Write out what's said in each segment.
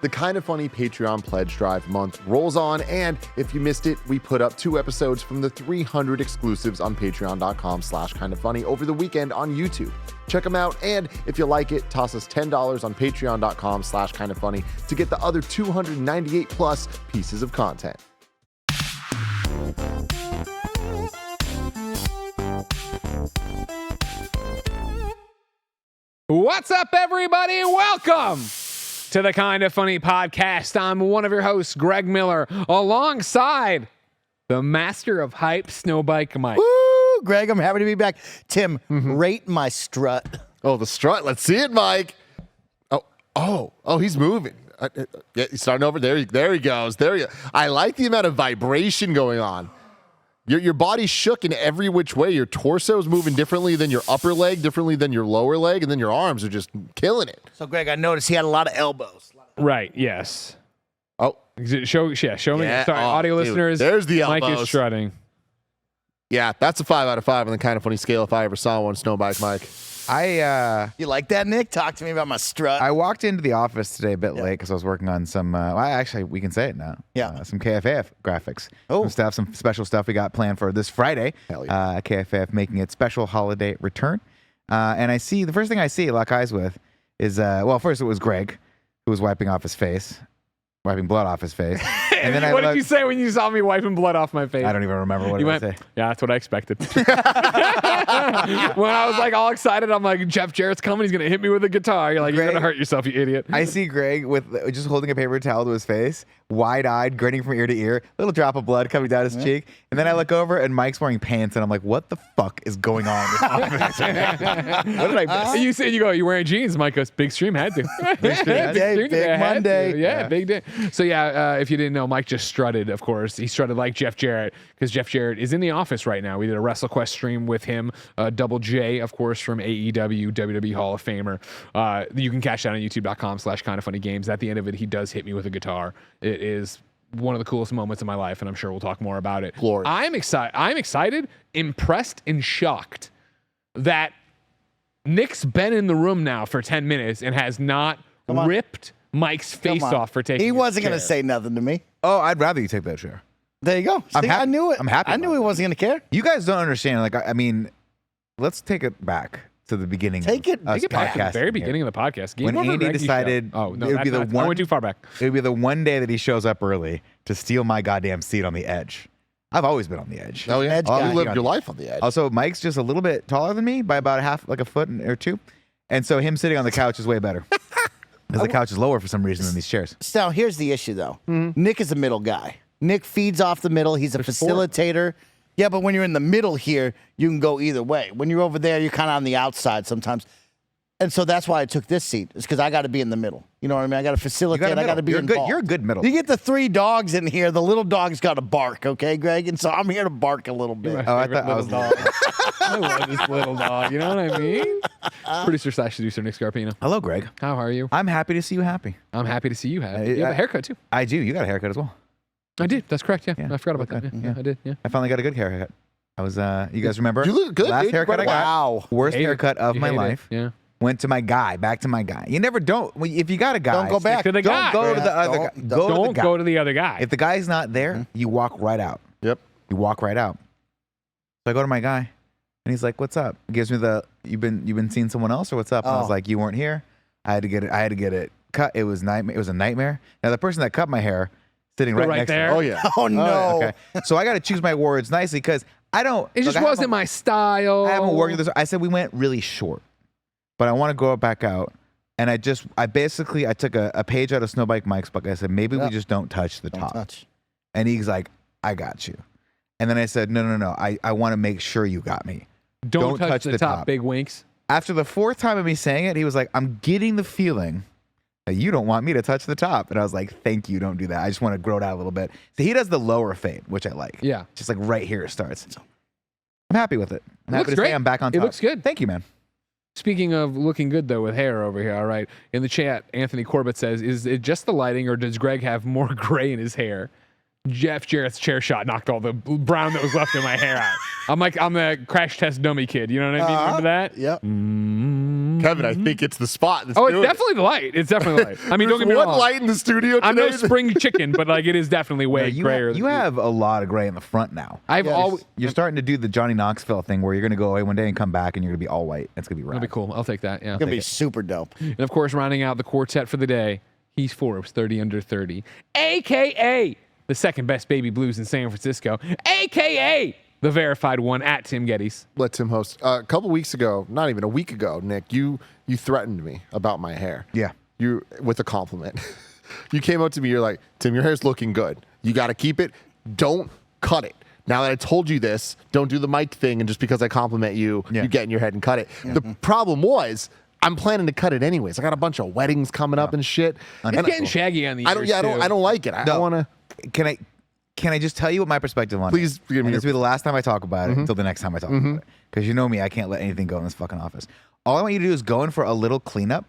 The Kinda Funny Patreon pledge drive month rolls on, and if you missed it, we put up 2 episodes from the 300 exclusives on patreon.com/kindafunny over the weekend on YouTube. Check them out, and if you like it, toss us $10 on patreon.com/kindafunny to get the other 298 plus pieces of content. What's up, everybody? Welcome to the Kinda Funny podcast. I'm one of your hosts, Greg Miller, alongside the master of hype, Snowbike Mike. Woo, Greg, I'm happy to be back. Tim, rate my strut. Oh, the strut. Let's see it, Mike. Oh, he's moving. Yeah, he's starting over. There he goes. There you go. I like the amount of vibration going on. Your body's shook in every which way. Your torso is moving differently than your upper leg, differently than your lower leg, and then your arms are just killing it. So, Greg, I noticed he had a lot of elbows. Right, yes. Oh. Show me. Yeah, Sorry, audio dude, listeners. there's the Mike elbows. is strutting. Yeah, that's a 5 out of 5 on the Kinda Funny scale if I ever saw one. Snowbike Mike. You like that, Nick? Talk to me about my strut. I walked into the office today a bit late because I was working on some. Well, actually, we can say it now. Yeah. Some KFAF graphics. Oh. Some special stuff we got planned for this Friday. Hell yeah. KFAF making its special holiday return. And I see the first thing I see, lock eyes with, is first it was Greg, who was wiping blood off his face. And then What did you say when you saw me wiping blood off my face? I don't even remember what You I went, say. yeah, that's what I expected. When I was like all excited, I'm like, Jeff Jarrett's coming. He's going to hit me with a guitar. You're like, you're Greg- going to hurt yourself, you idiot. I see Greg with just holding a paper towel to his face, wide-eyed, grinning from ear to ear, little drop of blood coming down his cheek. And then I look over, and Mike's wearing pants, and I'm like, what the fuck is going on in this office? What did I miss? You're wearing jeans. Mike goes, big stream, had to. Big stream, had to. Big today, I had Monday. to. Yeah, big day. So if you didn't know, Mike just strutted, of course. He strutted like Jeff Jarrett because Jeff Jarrett is in the office right now. We did a WrestleQuest stream with him. Double J, of course, from AEW, WWE Hall of Famer. You can catch that on youtube.com/kindafunnygames. At the end of it, he does hit me with a guitar. It is one of the coolest moments of my life, and I'm sure we'll talk more about it. Glorious. I'm excited, impressed, and shocked that Nick's been in the room now for 10 minutes and has not ripped Mike's face off for taking He his wasn't going to chair. say nothing to me. Oh, I'd rather you take that chair. There you go. I'm See, happy- I knew it. I'm happy I knew about he it. wasn't going to care. You guys don't understand. Like, I mean, let's take it back to the beginning. Take of it- us Take it back to the podcasting very here. beginning of the podcast. Game When over, Andy Reggie decided show. Oh, no, it would be the I one- went too far back. It would be the one day that he shows up early to steal my goddamn seat on the edge. I've always been on the edge. Oh, yeah. Edge guy. You lived your life on the edge. Also, Mike's just a little bit taller than me by about a foot or two. And so him sitting on the couch is way better. Because the couch is lower for some reason than these chairs. So here's the issue, though. Nick is a middle guy. Nick feeds off the middle. He's a facilitator. Yeah, but when you're in the middle here, you can go either way. When you're over there, you're kind of on the outside sometimes. And so that's why I took this seat, is because I got to be in the middle. You know what I mean? I got to facilitate. I got to be involved. You're a good middle. You get the 3 dogs in here. The little dog's got to bark, okay, Greg? And so I'm here to bark a little bit. Oh, I thought I was dog. I love this little dog. You know what I mean? Producer/producer Nick Scarpino. Hello, Greg. How are you? I'm happy to see you happy. I'm happy to see you happy. You have a haircut too. I do. You got a haircut as well. I did. That's correct. Yeah, Yeah, I forgot about that. good. Yeah, I did. Yeah. I finally got a good haircut. I was, you guys remember? You look good, Last dude. haircut I got. Wow. Worst Hate it. haircut of You my hate it. life. Yeah. Went to my guy, back to my guy. You never don't. If you got a guy, Don't go back. to the guy. Don't go to the Yeah, other guy. don't- Go to the Don't guy. go to the other guy. If the guy's not there, you walk right out. Yep. You walk right out. So I go to my guy, and he's like, "What's up?" He gives me the, "You've been seeing someone else, or what's up?" And I was Oh. like, "You weren't here. I had to get it cut. It was nightmare. It was a nightmare." Now the person that cut my hair sitting right, Right next there. to me. Oh, yeah. Oh, no. Okay. So I got to choose my words nicely because I don't. It just look, I wasn't haven't- my style. I haven't worked with this. I said we went really short, but I want to go back out. And I took a page out of Snowbike Mike's book. I said, maybe we Yep. just don't touch the Don't top. touch. And he's like, I got you. And then I said, no. I want to make sure you got me. Don't touch the top. Big winks. After the 4th time of me saying it, he was like, I'm getting the feeling that you don't want me to touch the top. And I was like, thank you, don't do that. I just want to grow it out a little bit. So he does the lower fade, which I like. Yeah. Just like right here it starts. I'm happy with it. I'm It happy looks to great. say I'm back on It top. looks good. Thank you, man. Speaking of looking good, though, with hair over here, all right. In the chat, Anthony Corbett says, is it just the lighting or does Greg have more gray in his hair? Jeff Jarrett's chair shot knocked all the brown that was left in my hair out. I'm the crash test dummy kid. You know what I mean? Remember that? Yep. Kevin, I think it's the spot. That's Oh, it's doing it. definitely the light. It's definitely the light. I mean, don't get me There's wrong. one light in the studio today. I'm no spring chicken, but like it is definitely way grayer. You have a lot of gray in the front now. I've always. You're starting to do the Johnny Knoxville thing where you're going to go away one day and come back and you're going to be all white. That's going to be rad. That'd be cool. I'll take that. Yeah. Gonna be super dope. And of course, rounding out the quartet for the day, he's Forbes 30 under 30, aka the second best baby blues in San Francisco, aka the verified one at Tim Geddes. Let Tim host. A couple weeks ago, not even a week ago, Nick, you threatened me about my hair. Yeah. You with a compliment. You came up to me. You're like, Tim, your hair's looking good. You got to keep it. Don't cut it. Now that I told you this, don't do the mic thing, and just because I compliment you, you get in your head and cut it. The problem was, I'm planning to cut it anyways. I got a bunch of weddings coming up and shit. It's getting shaggy on the ears, I don't like it. I don't want to. Can I just tell you what my perspective on Please it? give me And your- this will be the last time I talk about it until the next time I talk about it. Because you know me, I can't let anything go in this fucking office. All I want you to do is go in for a little cleanup.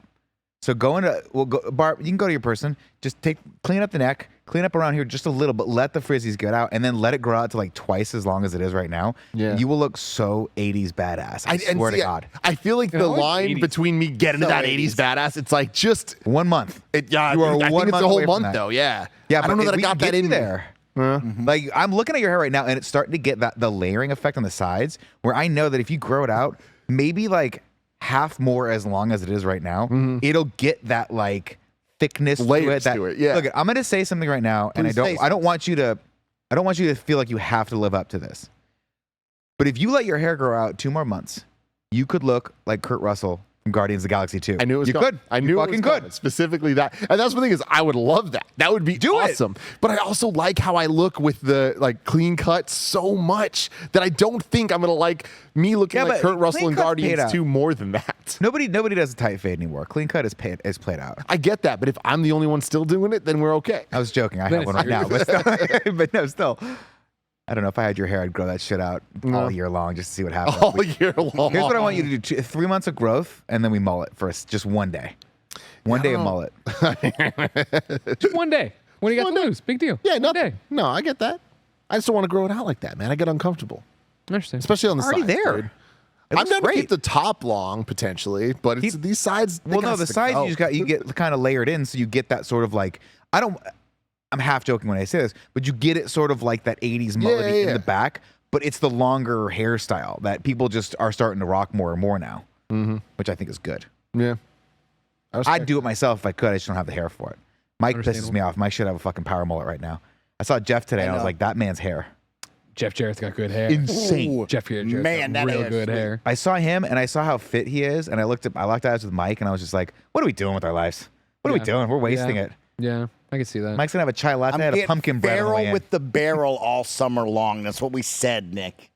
So go into, Barb, you can go to your person, just clean up the neck, clean up around here just a little, but let the frizzies get out, and then let it grow out to like twice as long as it is right now. Yeah. You will look so 80s badass. I swear to God. I feel like the like line 80s. between me getting to So that 80s badass, it's like just 1 month. you are I think 1 it's month a whole away from month that. though. Yeah. Yeah, I don't know but that I we got can that get in you there. Like I'm looking at your hair right now, and it's starting to get the layering effect on the sides, where I know that if you grow it out, maybe like half more as long as it is right now, it'll get that like thickness Layers to it. to it, yeah. Look, I'm gonna say something right now, and Please say I don't want you to feel like you have to live up to this. But if you let your hair grow out 2 more months, you could look like Kurt Russell from Guardians of the Galaxy 2. I knew it was you coming. could. I You knew fucking it was coming. could. Specifically that. And that's the thing is I would love that. That would be Do it. awesome. But I also like how I look with the like clean cut so much that I don't think I'm gonna like me looking Yeah, like but Kurt Russell clean in cut's paid Guardians out. 2 more than that. Nobody does a tight fade anymore. Clean cut is played out. I get that, but if I'm the only one still doing it, then we're okay. I was joking. I Then have one it's right now, but still, but no, still. I don't know. If I had your hair, I'd grow that shit out all year long just to see what happens. All year long. Here's what I want you to do: 3 months of growth, and then we mullet for just 1 day. One day of mullet. Just 1 day. What do you got to lose? Big deal. Yeah, One no, day. no, I get that. I just don't want to grow it out like that, man. I get uncomfortable, I understand. especially on the Already sides. there. dude. It I'm looks going to great. keep the top long potentially, but it's these sides. they Well, no, gotta the stick sides out. you get kind of layered in, so you get that sort of like I'm half joking when I say this, but you get it sort of like that 80s mullet in yeah. the back, but it's the longer hairstyle that people just are starting to rock more and more now, which I think is good. Yeah. I'd do it myself if I could. I just don't have the hair for it. Mike pisses Understandable. me off. Mike should have a fucking power mullet right now. I saw Jeff today, and I was know. like, that man's hair. Jeff Jarrett's got good hair. Insane. Ooh, Jeff Jarrett's man, got that real hair's good sweet. hair. I saw him, and I saw how fit he is, and I looked eyes with Mike, and I was just like, what are we doing with our lives? What are we Yeah. doing? We're wasting Yeah. it. Yeah, I can see that. Mike's gonna have a chai latte. I'm I had a getting pumpkin bread on the way barrel in. with the barrel all summer long. That's what we said, Nick.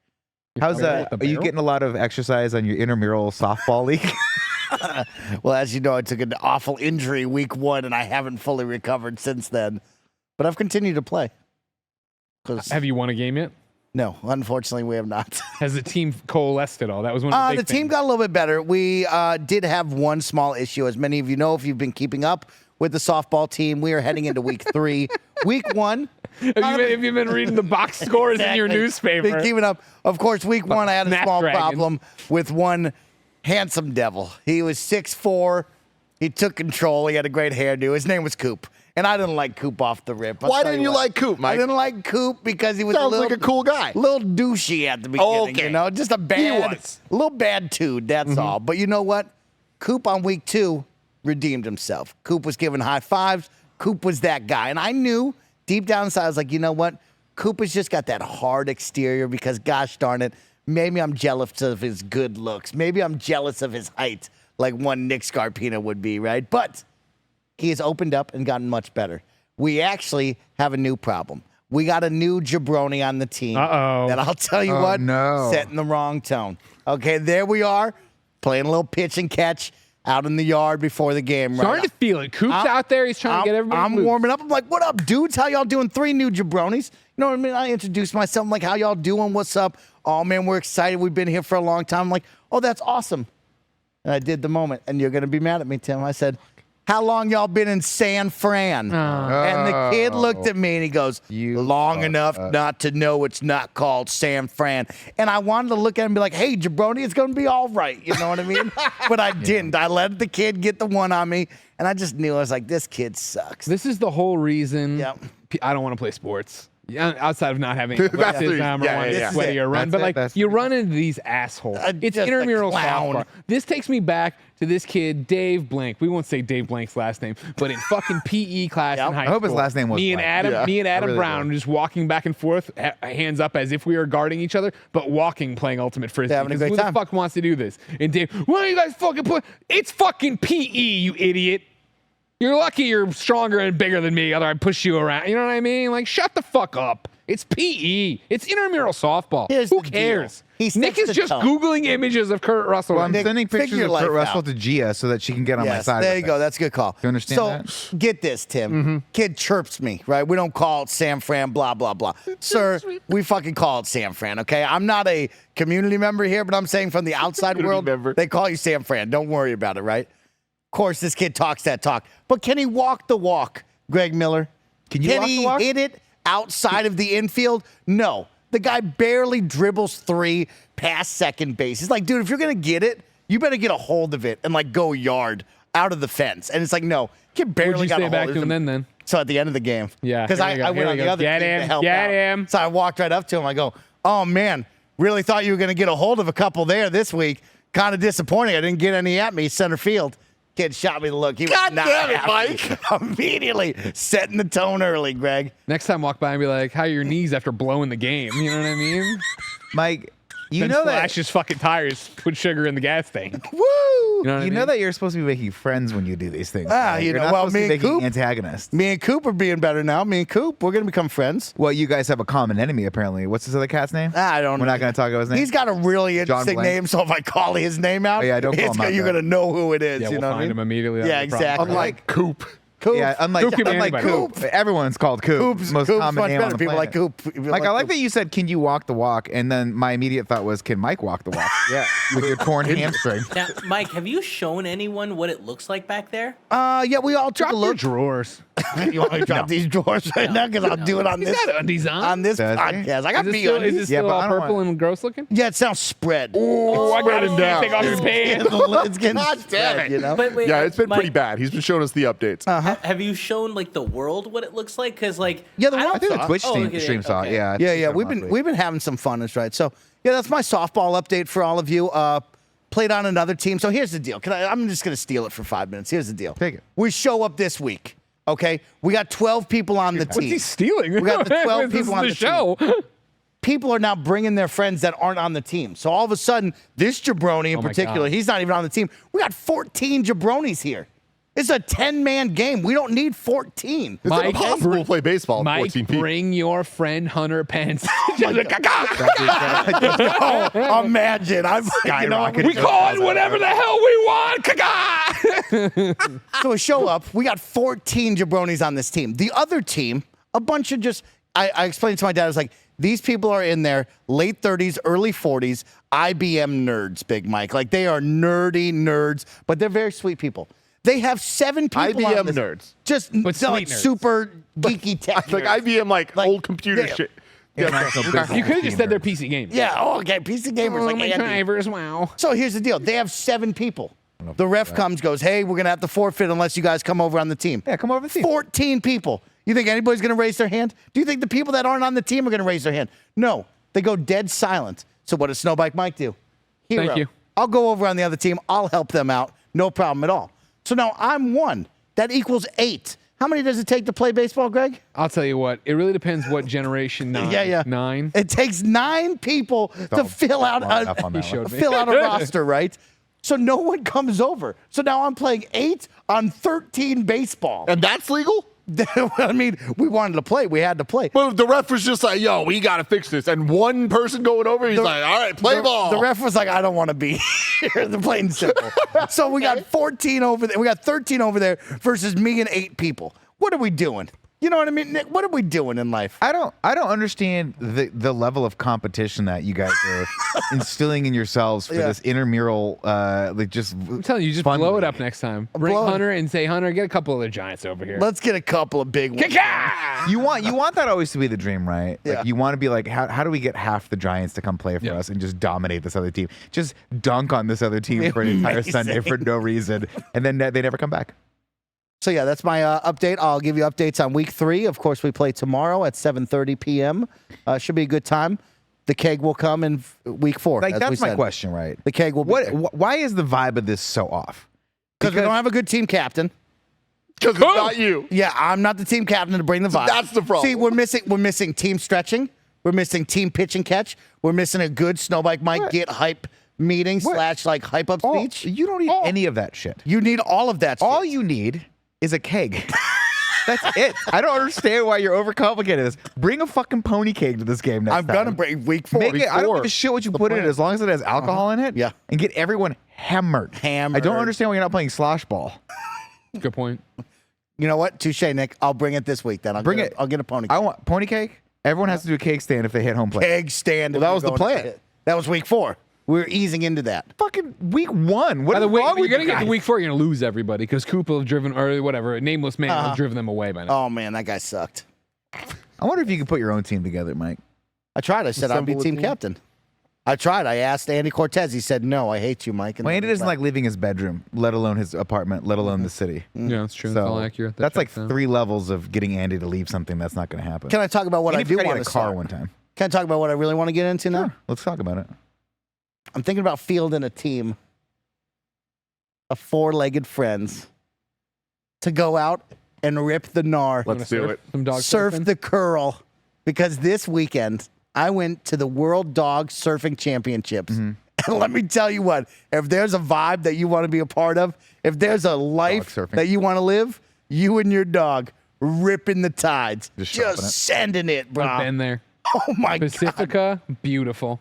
How's Barrel that? with the Are you barrel? getting a lot of exercise on your intramural softball league? Well, as you know, I took an awful injury week 1, and I haven't fully recovered since then. But I've continued to play. 'Cause- Have you won a game yet? no, unfortunately, we have not. Has the team coalesced at all? That was one of the big The team things. got a little bit better. We did have one small issue. As many of you know, if you've been keeping up with the softball team, we are heading into week 3. Week 1. Have you been reading the box scores in your Exactly. newspaper? Been keeping up. Of course, week 1, I had a small Snapdragons. problem with one handsome devil. He was 6'4". He took control. He had a great hairdo. His name was Coop. And I didn't like Coop off the rip. I'll Why tell didn't you what. like Coop, Mike? I didn't like Coop because he was Sounds a little, like a cool guy. little douchey at the beginning, Okay. you know? Just a bad, was. little bad dude, that's all. But you know what? Coop on week 2 redeemed himself. Coop was giving high fives. Coop was that guy. And I knew deep down inside, I was like, you know what? Coop has just got that hard exterior because, gosh darn it, maybe I'm jealous of his good looks. Maybe I'm jealous of his height, like one Nick Scarpina would be, right? But he has opened up and gotten much better. We actually have a new problem. We got a new jabroni on the team. Uh-oh. That I'll tell you Oh, what, no. setting the wrong tone. Okay, there we are, playing a little pitch and catch out in the yard before the game. Starting to feel it. Coop's out there. He's trying to get everybody I'm loose. warming up. I'm like, what up, dudes? How y'all doing? 3 new jabronis. You know what I mean? I introduced myself. I'm like, how y'all doing? What's up? Oh, man, we're excited. We've been here for a long time. I'm like, oh, that's awesome. And I did the moment. And you're going to be mad at me, Tim. I said, how long y'all been in San Fran? And the kid looked at me and he goes, long enough not to know it's not called San Fran. And I wanted to look at him and be like, hey, jabroni, it's going to be all right. You know what I mean? But I didn't. I let the kid get the one on me. And I just knew, I was like, this kid sucks. This is the whole reason Yep. I don't want to play sports. Yeah, outside of not having athleticism or wanting to sweaty or run. But like you run into these assholes. It's just a intramural clown. softball. This takes me back to this kid, Dave Blank. We won't say Dave Blank's last name, but in fucking PE class in high school. I hope his last name was me and Blank. Adam, me and Adam really Brown just walking back and forth, hands up as if we were guarding each other, but walking playing ultimate frisbee. Having a great who time. the fuck wants to do this? And Dave, why don't you guys fucking put? It's fucking PE, you idiot. You're lucky you're stronger and bigger than me, otherwise I'd push you around. You know what I mean? Like, shut the fuck up. It's PE. It's intramural softball. Who cares? Nick is just Googling images of Kurt Russell. Well, I'm Nick, sending pictures figure of your Kurt life Russell out. to Gia so that she can get on my Yes, side. there with you go. it. That's a good call. You understand so, that? get this, Tim. Kid chirps me, right? We don't call it San Fran, blah, blah, blah. Sir, we fucking call it San Fran, okay? I'm not a community member here, but I'm saying from the outside world, they call you San Fran. Don't worry about it, right? Of course, this kid talks that talk. But can he walk the walk, Greg Miller? Can you walk he the walk? hit it outside of the infield? No. The guy barely dribbles 3 past second base. He's like, dude, if you're going to get it, you better get a hold of it and like go yard out of the fence. And it's like, no, kid barely Would you got say a back hold to of him then? So at the end of the game. Yeah, Because here we go, I went here on we the go. other Get team to him, help get out. him. So I walked right up to him. I go, oh, man, really thought you were going to get a hold of a couple there this week. Kind of disappointing. I didn't get any at me center field. Kid shot me the look. He was God not damn it, happy. Immediately setting the tone early, Greg. Next time, walk by and be like, "How are your knees after blowing the game?" You know what I mean? Mike, you Then know that slash his fucking tires, put sugar in the gas tank. Woo! You know what I you mean? know that you're supposed to be making friends when you do these things. Ah, right? you You're know, not well, supposed me to be and making Coop- antagonists. Me and Coop are being better now. Me and Coop, we're going to become friends. Well, you guys have a common enemy apparently. What's this other cat's name? I don't know. We're not going to talk about his name. He's got a really interesting Blank? name, so if I call his name out, Oh, yeah, don't call him out, you're though. going to know who it is. Yeah, you we'll know what I find mean? him immediately. Yeah, That's the problem. exactly. Unlike Coop. Coop. Yeah, unlike Coop can be Coop, anybody. everyone's called Coop. Coop's most Coop's common much name on better. the People planet. like Coop. People Mike, I like Coop. that you said, "Can you walk the walk?" And then my immediate thought was, "Can Mike walk the walk?" Yeah. with your torn hamstring. Now, Mike, have you shown anyone what it looks like back there? Yeah, we all took Drop a your look. drawers. You want me to drop these drawers right now? Because I'll do it on He's this got undies on. this Does he? podcast. I got Is it me still, undies. is it Yeah, still but all I don't purple want- and gross looking? Yeah, it sounds spread. Oh, I got him down. Take off your pants. It's getting God damn spread, it. you know? But wait, Yeah, it's been Mike, pretty bad. He's been showing us the updates. Have you shown like the world what it looks like? Because like, Yeah, the I world don't- I think the saw it. Twitch Oh, stream, okay, stream saw it. okay. Yeah, Yeah, we've been having some fun. That's right. So yeah, that's my softball update for all of you. Played on another team. So here's the deal. I'm just gonna steal it for 5 minutes. Here's the deal. Take it. We show up this week. Okay, we got 12 people on the What's team. he stealing? We got the 12 This is people on the show. People are now bringing their friends that aren't on the team. So all of a sudden, this jabroni in Oh my particular, God. he's not even on the team. We got 14 jabronis here. It's a 10-man game. We don't need 14. It's Mike, impossible to play baseball with Mike, 14 people. bring your friend Hunter Pence. Oh, imagine. We call it whatever the hell we want. Caca. So we show up. We got 14 jabronis on this team. The other team, a bunch of just, I explained to my dad, I was like, these people are in their late 30s, early 40s, IBM nerds, Big Mike. Like, they are nerdy nerds, but they're very sweet people. They have 7 people on IBM this- nerds. Just But like sweet nerds. super geeky tech Like nerds. IBM, like old computer yeah. shit. You could have just said they're PC games. Yeah, okay, PC gamers. Oh, like my Andy. drivers, wow. So here's the deal. They have 7 people. The ref comes, goes, hey, we're going to have to forfeit unless you guys come over on the team. Yeah, come over and see. 14 people. You think anybody's going to raise their hand? Do you think the people that aren't on the team are going to raise their hand? No. They go dead silent. So what does Snowbike Mike do? Hero. Thank you. I'll go over on the other team. I'll help them out. No problem at all. So now I'm 1. That equals 8. How many does it take to play baseball, Greg? I'll tell you what. It really depends what generation. Yeah. 9. It takes 9 people to fill out long enough on a, that one. showed me. fill out a roster, right? So no one comes over. So now I'm playing 8 on 13 baseball. And that's legal? I mean, we wanted to play. We had to play. But the ref was just like, yo, we got to fix this. And one person going over, he's like, all right, play ball. The ref was like, I don't want to be here. The plain and simple. So we got 14 over there. We got 13 over there versus me and 8 people. What are we doing? You know what I mean, Nick? What are we doing in life? I don't understand the level of competition that you guys are instilling in yourselves for this intramural I'm telling you, just fun blow it league. up next time. Bring Hunter and say, Hunter, get a couple of the Giants over here. Let's get a couple of big ones. Kick-ah! You want that always to be the dream, right? Yeah. Like you want to be like, how do we get half the Giants to come play for us and just dominate this other team? Just dunk on this other team for an entire Sunday for no reason, and then they never come back. So yeah, that's my update. I'll give you updates on week 3. Of course, we play tomorrow at 7:30 p.m. Should be a good time. The keg will come in week 4. Like as that's we my said. question, right? The keg will be there. Why is the vibe of this so off? Because we don't have a good team captain. Because it's not you. Yeah, I'm not the team captain to bring the vibe. That's the problem. See, we're missing team stretching. We're missing team pitch and catch. We're missing a good Snowbike Mike get hype meeting / like hype up speech. You don't need any of that shit. You need all of that. All shit. you need is a keg. That's it. I don't understand why you're overcomplicating this. Bring a fucking pony keg to this game next I'm time. gonna bring week 4. Make Week it. I don't 4. give a shit what you put in it as long as it has alcohol in it. Yeah. And get everyone hammered. I don't understand why you're not playing slosh ball. Good point. You know what? Touche, Nick. I'll bring it this week then. I'll get a pony keg. I want pony cake. Everyone has to do a cake stand if they hit home plate. Keg stand. Well, that was the plan. That was week 4. We're easing into that. Fucking week 1. What By is the way, wrong you're with gonna you get to guys? week 4, you're gonna lose everybody because Koopa have driven, or whatever, a nameless man have driven them away by now. Oh man, that guy sucked. I wonder if you could put your own team together, Mike. I tried. I said I'd be Assemble a team team? captain. I tried. I asked Andy Cortez. He said no. I hate you, Mike. And Well, then Andy he doesn't left. like leaving his bedroom, let alone his apartment, let alone the city. Yeah, that's true. So That's all accurate. That that's like checks out. 3 levels of getting Andy to leave something that's not going to happen. Can I talk about what I Andy do forgot he want had to a car start? one time. Can I talk about what I really want to get into now? Sure. Let's talk about it. I'm thinking about fielding a team of 4-legged friends to go out and rip the gnar, Let's do it. Some dog surf surfing? the curl, because this weekend I went to the World Dog Surfing Championships. Mm-hmm. And let me tell you what, if there's a vibe that you want to be a part of, if there's a life surfing. that you want to live, you and your dog ripping the tides, Just chopping it. sending it, bro. I've been there. Oh my God. Pacifica, beautiful.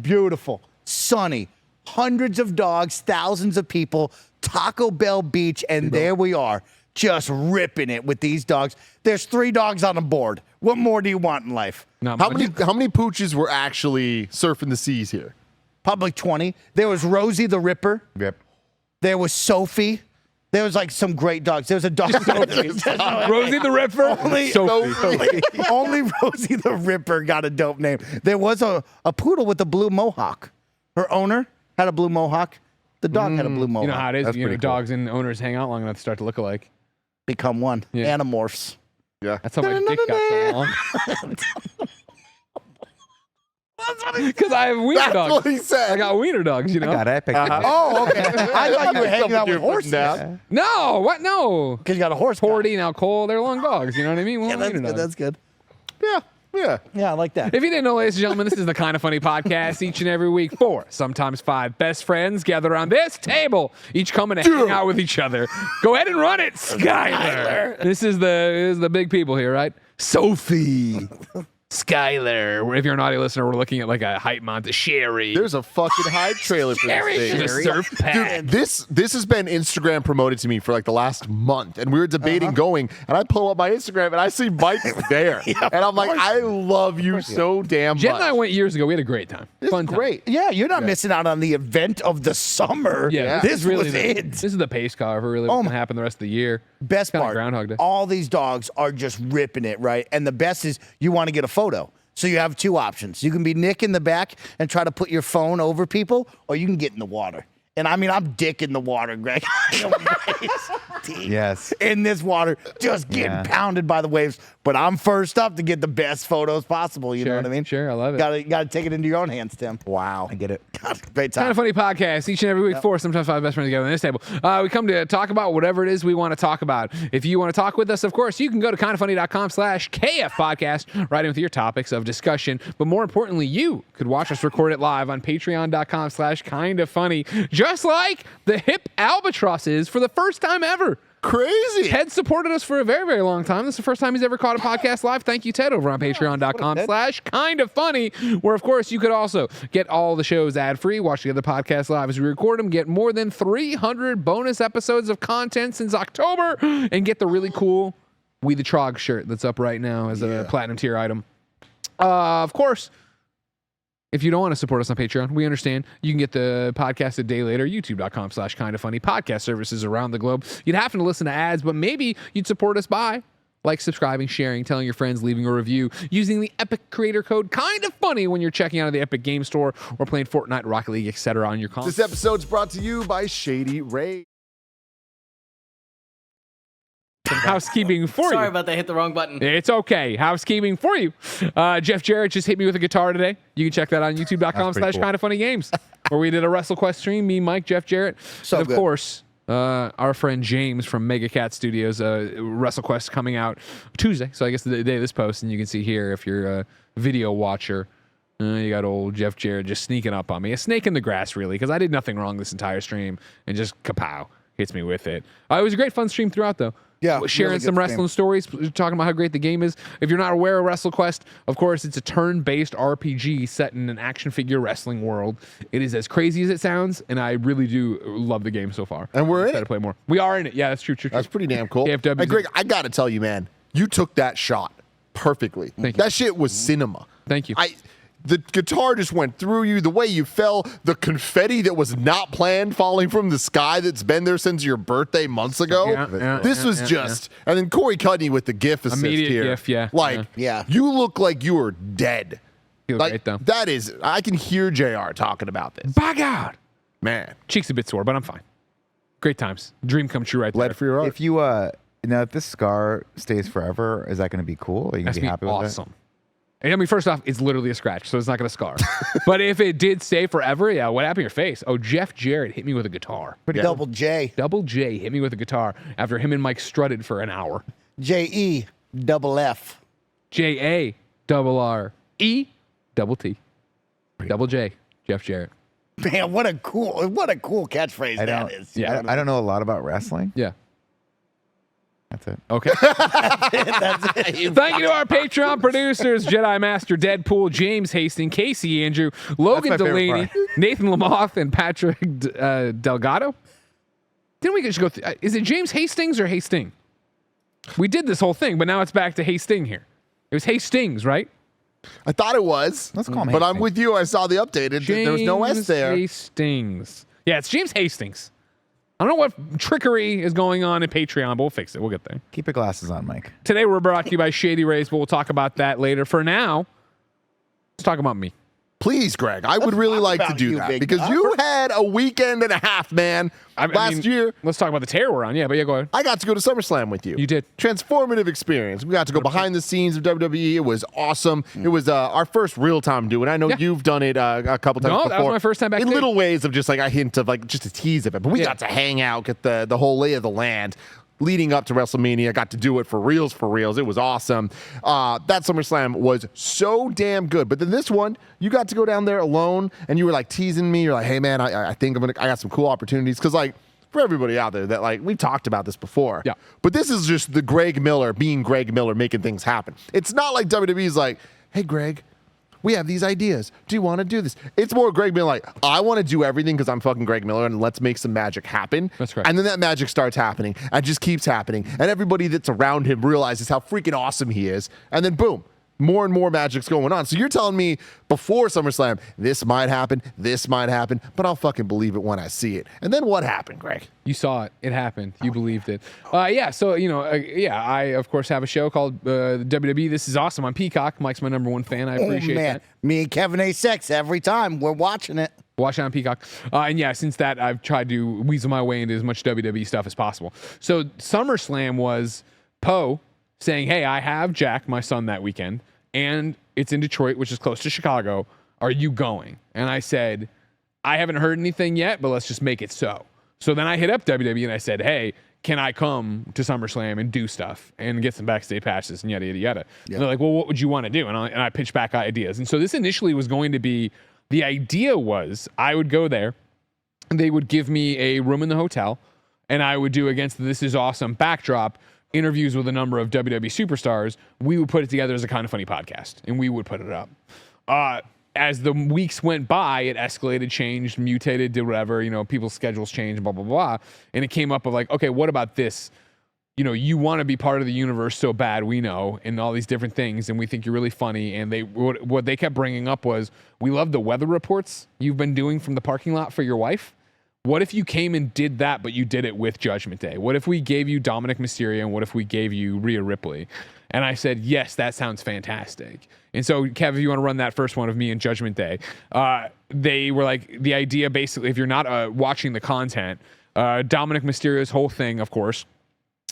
Beautiful, sunny, hundreds of dogs, thousands of people, Taco Bell Beach, and there we are, just ripping it with these dogs. There's 3 dogs on a board. What more do you want in life? Not How much. many pooches were actually surfing the seas here? Probably 20. There was Rosie the Ripper. Yep. There was Sophie. There was like some great dogs. There was a dog. Rosie the Ripper. Only Rosie the Ripper got a dope name. There was a poodle with a blue mohawk. Her owner had a blue mohawk. The dog had a blue mohawk. You know how it is. That's You know, pretty cool. dogs and owners hang out long enough to start to look alike. Become one. Yeah. Animorphs. Yeah. That's how my dick got so long. Because I have wiener That's dogs. what he said. I got wiener dogs, you know? I got it. I picked it. Oh, okay. I thought you were hanging out with horses. Down. No, what? No. Because you got a horse. guy. Porty, now Cole, they're long dogs. You know what I mean? Well, Yeah, that's wiener good. dogs. That's good. Yeah. Yeah. Yeah, I like that. If you didn't know, ladies and gentlemen, this is the Kind of Funny podcast. Each and every week, 4, sometimes 5 best friends gather around this table, each coming to hang out with each other. Go ahead and run it, Skyler. This is the big people here, right? Sophie, Skyler. If you're an audio listener, we're looking at like a hype montage. Sherry. There's a fucking hype trailer for this Sherry thing. is a surf pad. This has been Instagram promoted to me for like the last month, and we were debating going, and I pull up my Instagram and I see Mike there, and I'm like, I love you so damn Jen much. and I went years ago. We had a great time. It's Fun time. great. Yeah, you're not missing out on the event of the summer. Yeah, this is really was the, it. This is the pace car for really what's gonna happen the rest of the year. Best Kinda part, Groundhog Day. all these dogs are just ripping it, right? And the best is you want to get a photo. So you have 2 options. You can be Nick in the back and try to put your phone over people, or you can get in the water. And I mean, I'm dick in the water, Greg. Yes. In this water, just getting pounded by the waves. But I'm first up to get the best photos possible. You know what I mean? Sure, I love it. Got to take it into your own hands, Tim. Wow. I get it. God, great time. Kind of Funny podcast each and every week. 4, sometimes 5 best friends together on this table. We come to talk about whatever it is we want to talk about. If you want to talk with us, of course, you can go to kindafunny.com/KF podcast, right in with your topics of discussion. But more importantly, you could watch us record it live on patreon.com/kindafunny, just like the hip albatross is for the first time ever. Crazy. Ted supported us for a very, very long time. This is the first time he's ever caught a podcast live. Thank you, Ted, over on patreon.com/kindafunny, where, of course, you could also get all the shows ad-free, watch the other podcasts live as we record them, get more than 300 bonus episodes of content since October, and get the really cool We the Trog shirt that's up right now as a platinum tier item. Of course, if you don't want to support us on Patreon, we understand. You can get the podcast a day later, youtube.com/KindaFunny, podcast services around the globe. You'd have to listen to ads, but maybe you'd support us by like subscribing, sharing, telling your friends, leaving a review, using the Epic creator code KindaFunny when you're checking out of the Epic Game Store or playing Fortnite, Rocket League, etc. on your console. This episode's brought to you by Shady Ray. Housekeeping for you. Sorry about that. Hit the wrong button. It's okay. Housekeeping for you. Jeff Jarrett just hit me with a guitar today. You can check that on youtube.com/KindaFunnyGames, where we did a WrestleQuest stream. Me, Mike, Jeff Jarrett. So and of good. course, our friend James from Mega Cat Studios, WrestleQuest coming out Tuesday. So I guess the day of this post, and you can see here if you're a video watcher. You got old Jeff Jarrett just sneaking up on me. A snake in the grass, really, because I did nothing wrong this entire stream, and just kapow hits me with it. It was a great fun stream throughout, though. Yeah, Sharing really good some stream. wrestling stories, talking about how great the game is. If you're not aware of WrestleQuest, of course, it's a turn-based RPG set in an action figure wrestling world. It is as crazy as it sounds, and I really do love the game so far. And we're in Excited it. to play more. We are in it. Yeah, that's true. That's pretty damn cool. KFW 's And Greg, I got to tell you, man, you took that shot perfectly. Thank you. That shit was cinema. Thank you. The guitar just went through you. The way you fell, the confetti that was not planned falling from the sky that's been there since your birthday months ago. This was just. And then Corey Cudney with the GIF assist Immediate here. GIF, yeah. Like, Yeah. you look like you were dead. Feel Like, great, though. that is, I can hear JR talking about this. By God. Man. Cheeks a bit sore, but I'm fine. Great times. Dream come true right there. Bled for your art. If you now if this scar stays forever, is that going to be cool? Are you going That's to be happy with awesome. I mean, first off, it's literally a scratch, so it's not going to scar. But if it did stay forever, yeah, what happened to your face? Oh, Jeff Jarrett hit me with a guitar. Double J. Double J hit me with a guitar after him and Mike strutted for an hour. J-E, double F. JARRE double T. Double J, Jeff Jarrett. Man, what a cool catchphrase I that don't- is. Yeah. that? I don't know a lot about wrestling. Yeah. That's it. Okay. Thank you to our Patreon producers, Jedi Master Deadpool, James Hastings, Casey Andrew, Logan That's my favorite Delaney, Nathan Lamoth, and Patrick Delgado. Didn't we just go through? Is it James Hastings or Hastings? We did this whole thing, but now it's back to Hastings here. It was Hastings, right? I thought it was. Let's call him But I'm Hastings. with you. I saw the updated. There was no S James there. Hastings. Yeah, it's James Hastings. I don't know what trickery is going on in Patreon, but we'll fix it. We'll get there. Keep your glasses on, Mike. Today we're brought to you by Shady Rays, but we'll talk about that later. For now, let's talk about me. Please, Greg. I would really talk like to about do you, that big because guy. you had a weekend and a half, man. Last year, Let's talk about the tear we're on. Yeah, but yeah, go ahead. I got to go to SummerSlam with you. You did. Transformative experience. We got to go behind the scenes of WWE. It was awesome. It was our first real time doing. I know Yeah. you've done it a couple times No, before. that was my first time In backstage. little ways of just like a hint of like just a tease of it. But we Yeah. got to hang out, get the whole lay of the land. Leading up to WrestleMania, got to do it for reals. It was awesome. That SummerSlam was so damn good. But then this one, you got to go down there alone, and you were like teasing me. You're like, "Hey man, I think I got some cool opportunities." Because like for everybody out there that like we've talked about this before. Yeah. But this is just the Greg Miller being Greg Miller making things happen. It's not like WWE's like, "Hey Greg, we have these ideas. Do you want to do this?" It's more Greg being like, "I want to do everything because I'm fucking Greg Miller and let's make some magic happen." That's correct. And then that magic starts happening and just keeps happening. And everybody that's around him realizes how freaking awesome he is. And then boom, more and more magic's going on. So you're telling me before SummerSlam, this might happen, but I'll fucking believe it when I see it. And then what happened, Greg? You saw it. It happened. You believed it. Yeah. So, I, of course, have a show called WWE This Is Awesome on Peacock. Mike's my number one fan. I appreciate that. Me and Kevin A6 every time we're watching it. Watch it on Peacock. And yeah, since that, I've tried to weasel my way into as much WWE stuff as possible. So SummerSlam was Poe saying, "Hey, I have Jack, my son, that weekend, and it's in Detroit, which is close to Chicago. Are you going?" And I said, "I haven't heard anything yet, but let's just make it so." So then I hit up WWE and I said, "Hey, can I come to SummerSlam and do stuff and get some backstage passes and yada, yada, yada." And they're like, "Well, what would you want to do?" And I pitched back ideas. And so this initially was going to be, the idea was I would go there and they would give me a room in the hotel and I would do against the This Is Awesome backdrop interviews with a number of WWE superstars. We would put it together as a Kind of Funny podcast and we would put it up. As the weeks went by, it escalated, changed, mutated, did whatever, people's schedules changed, blah, blah, blah. And it came up of like, okay, what about this? you want to be part of the universe so bad, we know, and all these different things, and we think you're really funny. And what they kept bringing up was, we love the weather reports you've been doing from the parking lot for your wife. What if you came and did that, but you did it with Judgment Day? What if we gave you Dominic Mysterio, and what if we gave you Rhea Ripley? And I said, yes, that sounds fantastic. And so, Kev, if you want to run that first one of me and Judgment Day, they were like, the idea basically, if you're not watching the content, Dominic Mysterio's whole thing, of course,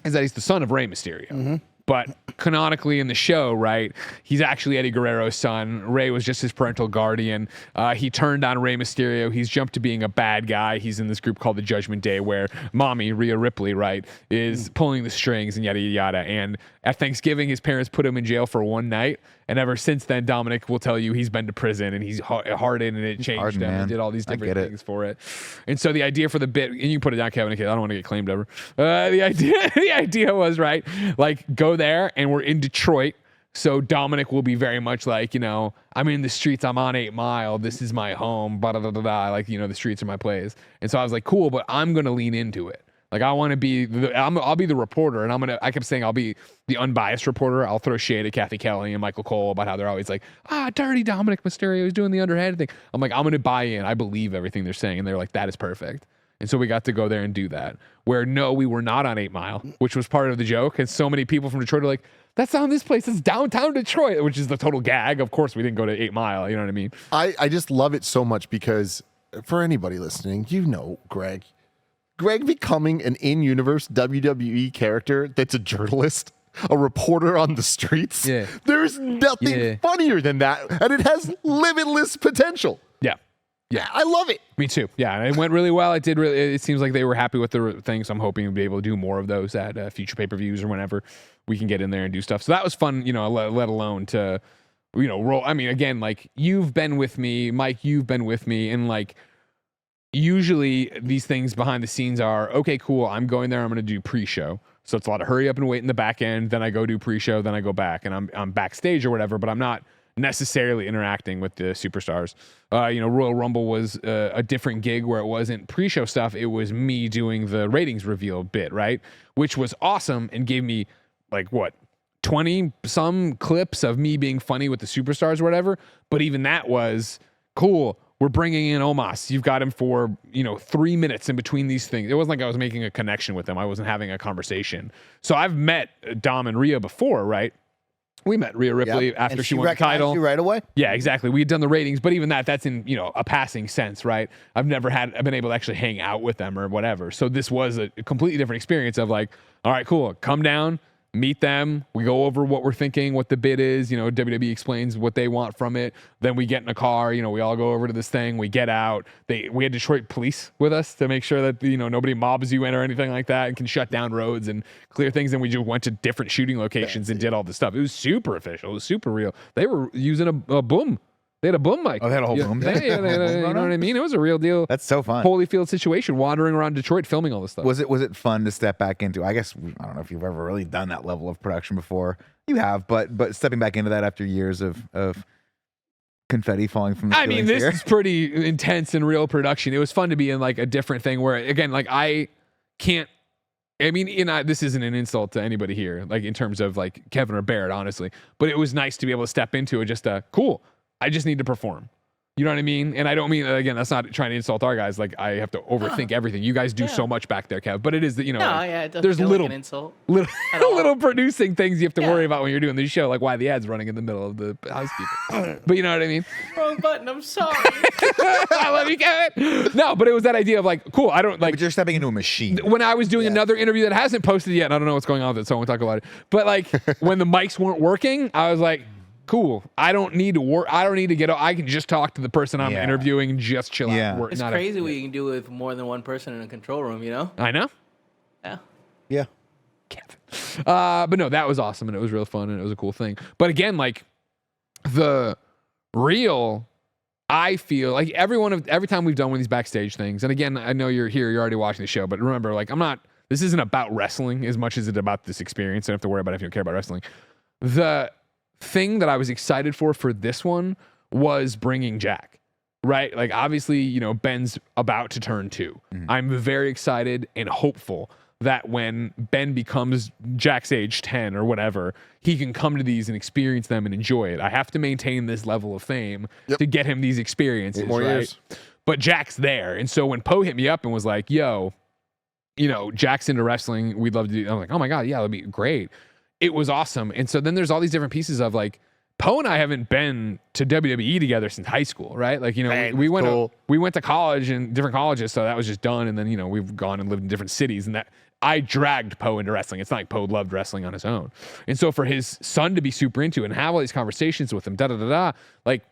is that he's the son of Rey Mysterio. Mm-hmm. But canonically in the show, right, he's actually Eddie Guerrero's son. Rey was just his parental guardian. He turned on Rey Mysterio. He's jumped to being a bad guy. He's in this group called the Judgment Day, where mommy, Rhea Ripley, right, is pulling the strings and yada, yada, yada. And at Thanksgiving, his parents put him in jail for one night. And ever since then, Dominic will tell you he's been to prison, and he's hardened, and it changed him and did all these different things for it. And so the idea for the bit, and you can put it down, Kevin, I don't want to get claimed ever. The idea was, right, like, go there, and we're in Detroit. So Dominic will be very much like, I'm in the streets, I'm on 8 Mile, this is my home, blah, blah, blah, blah. Like, the streets are my place. And so I was like, cool, but I'm going to lean into it. Like, I want to be, I'll be the reporter, and I kept saying I'll be the unbiased reporter. I'll throw shade at Kathy Kelly and Michael Cole about how they're always like, dirty Dominic Mysterio is doing the underhand thing. I'm like, I'm going to buy in. I believe everything they're saying. And they're like, that is perfect. And so we got to go there and do that. Where, no, we were not on 8 Mile, which was part of the joke. And so many people from Detroit are like, that's not this place. It's downtown Detroit, which is the total gag. Of course, we didn't go to 8 Mile. You know what I mean? I just love it so much because for anybody listening, Greg. Greg becoming an in-universe WWE character that's a journalist, a reporter on the streets. Yeah. There's nothing funnier than that, and it has limitless potential. Yeah, I love it. Me too. Yeah, and it went really well. It seems like they were happy with the thing, so I'm hoping we'll be able to do more of those at future pay-per-views or whenever we can get in there and do stuff. So that was fun, let alone to, roll. I mean, again, like, you've been with me, Mike, you've been with me, and like, usually these things behind the scenes are, okay, cool, I'm going there, I'm going to do pre-show. So it's a lot of hurry up and wait in the back end, then I go do pre-show, then I go back, and I'm backstage or whatever, but I'm not necessarily interacting with the superstars. Royal Rumble was a different gig where it wasn't pre-show stuff, it was me doing the ratings reveal bit, right? Which was awesome and gave me, 20 some clips of me being funny with the superstars or whatever, but even that was cool. We're bringing in Omos. You've got him for, 3 minutes in between these things. It wasn't like I was making a connection with him. I wasn't having a conversation. So I've met Dom and Rhea before, right? We met Rhea Ripley after she won the title. You right away? Yeah, exactly. We had done the ratings, but even that's in, a passing sense, right? I've been able to actually hang out with them or whatever. So this was a completely different experience of like, all right, cool. Come down, meet them. We go over what we're thinking, what the bid is. WWE explains what they want from it. Then we get in a car. We all go over to this thing. We get out. We had Detroit police with us to make sure that nobody mobs you in or anything like that, and can shut down roads and clear things. And we just went to different shooting locations and did all this stuff. It was super official. It was super real. They were using a boom. They had a boom mic. Oh, they had a whole boom thing? You know what I mean? It was a real deal. That's so fun. Holyfield situation, wandering around Detroit, filming all this stuff. Was it fun to step back into? I guess, I don't know if you've ever really done that level of production before. You have, but stepping back into that after years of confetti falling from the ceiling. This is pretty intense and real production. It was fun to be in like a different thing where, again, like I can't, this isn't an insult to anybody here, like in terms of like Kevin or Barrett, honestly, but it was nice to be able to step into it. Just cool. I just need to perform. You know what I mean? And I don't mean, again, that's not trying to insult our guys. Like, I have to overthink everything. You guys do so much back there, Kev. But it is that, it doesn't there's feel little, like an insult little producing things you have to worry about when you're doing the show, like why the ad's running in the middle of the housekeeping. But you know what I mean? Wrong button. I'm sorry. I love you, Kevin. No, but it was that idea of like, cool, I don't like. But you're stepping into a machine. When I was doing another interview that hasn't posted yet, and I don't know what's going on with it, so I won't talk about it. But like, when the mics weren't working, I was like, cool. I don't need to work. I don't need to get. I can just talk to the person I'm interviewing and just chill out. Work, it's crazy what you can do with more than one person in a control room. I know. Yeah. But no, that was awesome, and it was real fun, and it was a cool thing. But again, like the real, I feel like every time we've done one of these backstage things, and again, I know you're here, you're already watching the show, but remember, like this isn't about wrestling as much as it's about this experience. I don't have to worry about it if you don't care about wrestling. The thing that I was excited for this one was bringing Jack, right? Like obviously, Ben's about to turn 2. Mm-hmm. I'm very excited and hopeful that when Ben becomes Jack's age 10 or whatever, he can come to these and experience them and enjoy it. I have to maintain this level of fame to get him these experiences, 8 more right? years. But Jack's there. And so when Poe hit me up and was like, yo, you know, Jack's into wrestling, we'd love to do, I'm like, oh my God, yeah, that'd be great. It was awesome. And so then there's all these different pieces of like, Poe and I haven't been to WWE together since high school, right? Like, you know, Dang, we went cool. we went to college and different colleges, so that was just done. And then, you know, we've gone and lived in different cities, and that I dragged Poe into wrestling. It's not like Poe loved wrestling on his own. And so for his son to be super into it and have all these conversations with him, like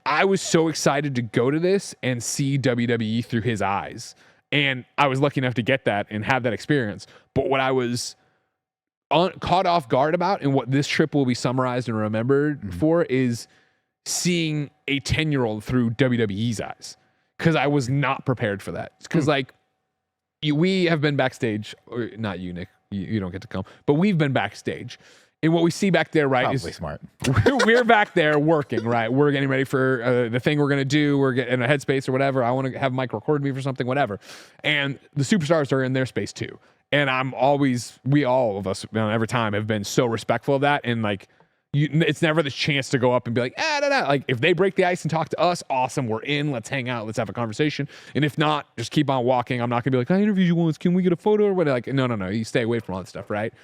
I was so excited to go to this and see WWE through his eyes. And I was lucky enough to get that and have that experience. But what I was caught off guard about, and what this trip will be summarized and remembered for, is seeing a 10-year-old through WWE's eyes, because I was not prepared for that. Because like we have been backstage, or not you, Nick, you don't get to come, but we've been backstage, and what we see back there, right, Probably is smart. we're back there working, right? We're getting ready for the thing we're gonna do. We're getting in a headspace or whatever. I want to have Mike record me for something, whatever. And the superstars are in their space too. And all of us, you know, every time have been so respectful of that. And like, it's never the chance to go up and be like, like if they break the ice and talk to us, awesome, we're in, let's hang out, let's have a conversation. And if not, just keep on walking. I'm not gonna be like, I interviewed you once, can we get a photo or whatever? Like, no, you stay away from all that stuff, right?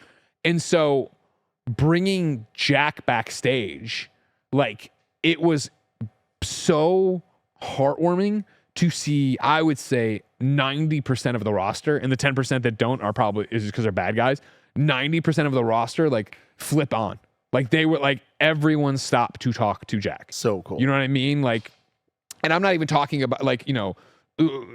And so bringing Jack backstage, like, it was so heartwarming to see, I would say 90% of the roster, and the 10% that don't are probably is just because they're bad guys. 90% of the roster like flip on. Like they were like, everyone stopped to talk to Jack. So cool. You know what I mean? Like, and I'm not even talking about like, you know,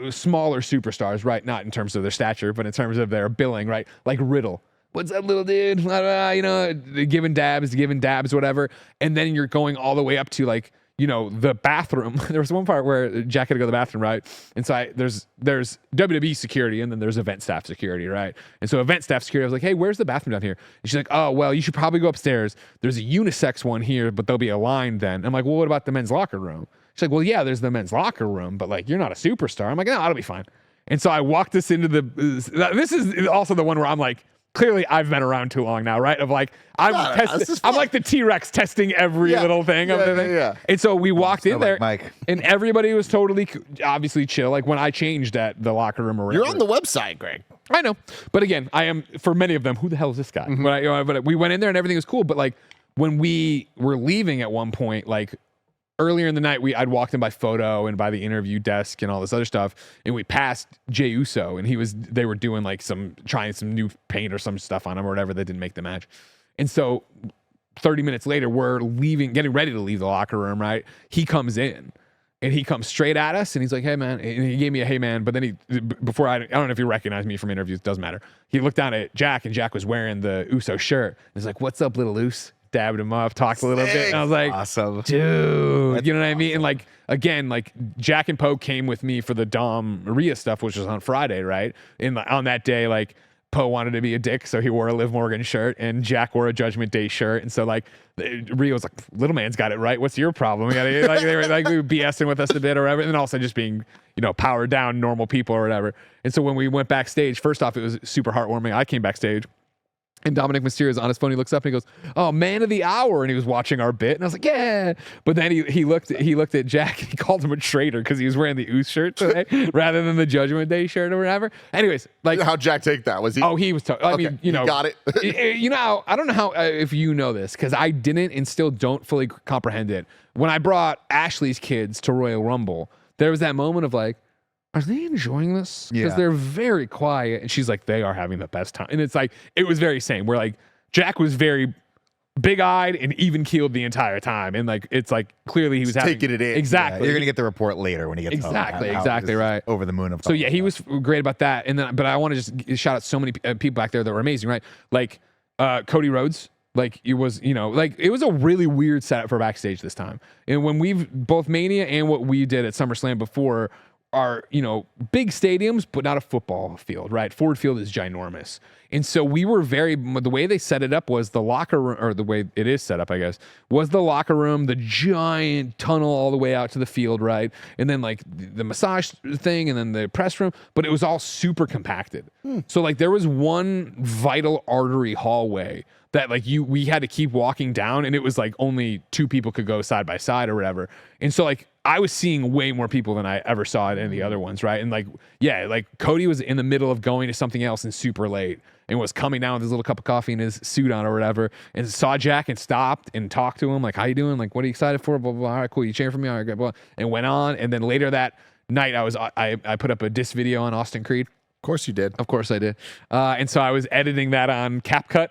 smaller superstars, right? Not in terms of their stature, but in terms of their billing, right? Like Riddle. What's up, little dude? You know, giving dabs, whatever. And then you're going all the way up to like, you know, the bathroom. There was one part where Jack had to go to the bathroom, right? And so there's WWE security, and then there's event staff security, right? And so event staff security, I was like, hey, where's the bathroom down here? And she's like, oh, well, you should probably go upstairs. There's a unisex one here, but there'll be a line then. I'm like, well, what about the men's locker room? She's like, well, yeah, there's the men's locker room, but like, you're not a superstar. I'm like, no, that'll be fine. And so I walked us into this is also the one where I'm like, clearly I've been around too long now, right? Of like, I'm like the T-Rex testing every little thing of the thing. Yeah. And so we walked in there, like Mike. and everybody was totally, obviously chill. Like when I changed at the locker room or whatever. You're on the website, Greg. I know. But again, I am, for many of them, who the hell is this guy? But we went in there and everything was cool. But like when we were leaving at one point, like earlier in the night, I'd walked in by photo and by the interview desk and all this other stuff, and we passed Jey Uso, and they were doing like trying some new paint or some stuff on him or whatever that didn't make the match. And so 30 minutes later, we're getting ready to leave the locker room, right? He comes in, and he comes straight at us, and he's like, hey man, and he gave me a hey man, but then I don't know if he recognized me from interviews, doesn't matter. He looked down at Jack, and Jack was wearing the Uso shirt. He's like, what's up, little Uso? Dabbed him up, talked a little bit, and I was like, awesome, dude, you know what I mean? And like, again, like Jack and Poe came with me for the Dom Maria stuff, which was on Friday, right? And on that day, like Poe wanted to be a dick, so he wore a Liv Morgan shirt, and Jack wore a Judgment Day shirt. And so like Rhea was like, little man's got it right. What's your problem? We gotta, like they were like BSing with us a bit or whatever, and then also just being, you know, powered down normal people or whatever. And so when we went backstage, first off, it was super heartwarming. I came backstage, and Dominic Mysterio's on his phone. He looks up and he goes, "Oh, man of the hour," and he was watching our bit. And I was like, "Yeah." But then he looked at Jack and he called him a traitor because he was wearing the Oos shirt today rather than the Judgment Day shirt or whatever. Anyways, like, How'd Jack take that? Was he? Oh, he was. I mean, you know, he got it. You know, I don't know how if you know this, because I didn't and still don't fully comprehend it. When I brought Ashley's kids to Royal Rumble, there was that moment of like, are they enjoying this? Because they're very quiet. And she's like, they are having the best time. And it's like, it was very same. Where like Jack was very big-eyed and even-keeled the entire time. And like, it's like, clearly he was taking it in. Exactly. Yeah, you're going to get the report later when he gets home. Exactly, right. Over the moon of So yeah, he was great about that. And then, but I want to just shout out so many people back there that were amazing, right? Like Cody Rhodes. Like it was, you know, like it was a really weird setup for backstage this time. And when we've both Mania and what we did at SummerSlam before, are, big stadiums, but not a football field, right? Ford Field is ginormous. And so we were the way they set it up was the locker room, or the way it is set up, I guess, was the locker room, the giant tunnel all the way out to the field, right? And then like the massage thing and then the press room, but it was all super compacted. So like there was one vital artery hallway that like we had to keep walking down, and it was like only 2 people could go side by side or whatever. And so like I was seeing way more people than I ever saw at any of the other ones, right? And like, yeah, like Cody was in the middle of going to something else and super late and was coming down with his little cup of coffee and his suit on or whatever, and saw Jack and stopped and talked to him like, how you doing? Like, what are you excited for? Blah, blah, blah. All right, cool. You cheering for me? All right, good. Blah. And went on. And then later that night, I put up a diss video on Austin Creed. Of course you did. Of course I did. And so I was editing that on CapCut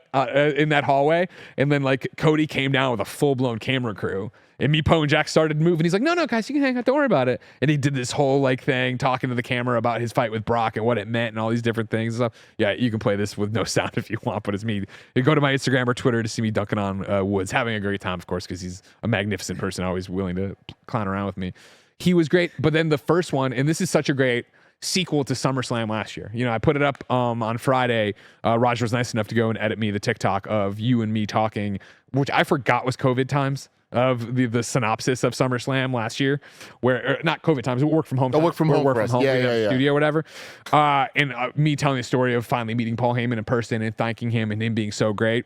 in that hallway. And then like Cody came down with a full-blown camera crew. And me, Poe, and Jack started moving. He's like, no, guys, you can hang out. Don't worry about it. And he did this whole like thing talking to the camera about his fight with Brock and what it meant and all these different things and stuff. Yeah, you can play this with no sound if you want, but it's me. You go to my Instagram or Twitter to see me dunking on Woods, having a great time, of course, because he's a magnificent person, always willing to clown around with me. He was great. But then the first one, and this is such a great sequel to SummerSlam last year. I put it up on Friday. Roger was nice enough to go and edit me the TikTok of you and me talking, which I forgot was COVID times, of the synopsis of SummerSlam last year, where not COVID times, work from home. Work from home. Work from home. Yeah. Studio, whatever. And me telling the story of finally meeting Paul Heyman in person and thanking him and him being so great.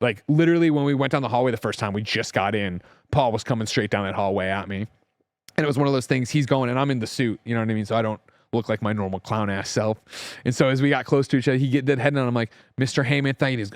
Like literally when we went down the hallway the first time, we just got in, Paul was coming straight down that hallway at me. And it was one of those things, he's going and I'm in the suit, you know what I mean? So I don't look like my normal clown ass self. And so as we got close to each other, he get that head down. I'm like, Mr. Heyman, thank you. He's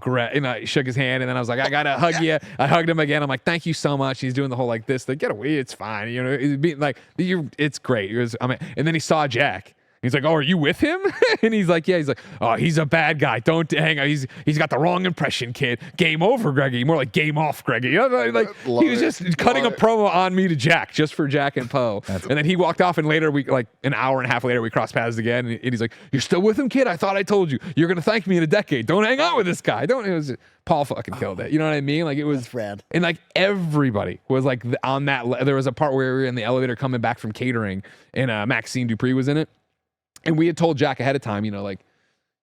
great. And I shook his hand, and then I was like, I gotta hug you. I hugged him again. I'm like, thank you so much. He's doing the whole like this, like, get away, it's fine. It'd be like it's great. And then he saw Jack. He's like, oh, are you with him? And he's like, yeah. He's like, oh, he's a bad guy. Don't hang on. He's got the wrong impression, kid. Game over, Greggy. More like game off, Greggy. Like he was just cutting a promo on me to Jack, just for Jack and Poe. And then he walked off, and later like an hour and a half later, we crossed paths again. And he's like, you're still with him, kid? I thought I told you. You're gonna thank me in a decade. Don't hang out with this guy. Don't. It was Paul fucking killed it. You know what I mean? Like it was. That's rad. And like everybody was like on that. There was a part where we were in the elevator coming back from catering, and Maxine Dupree was in it. And we had told Jack ahead of time, we're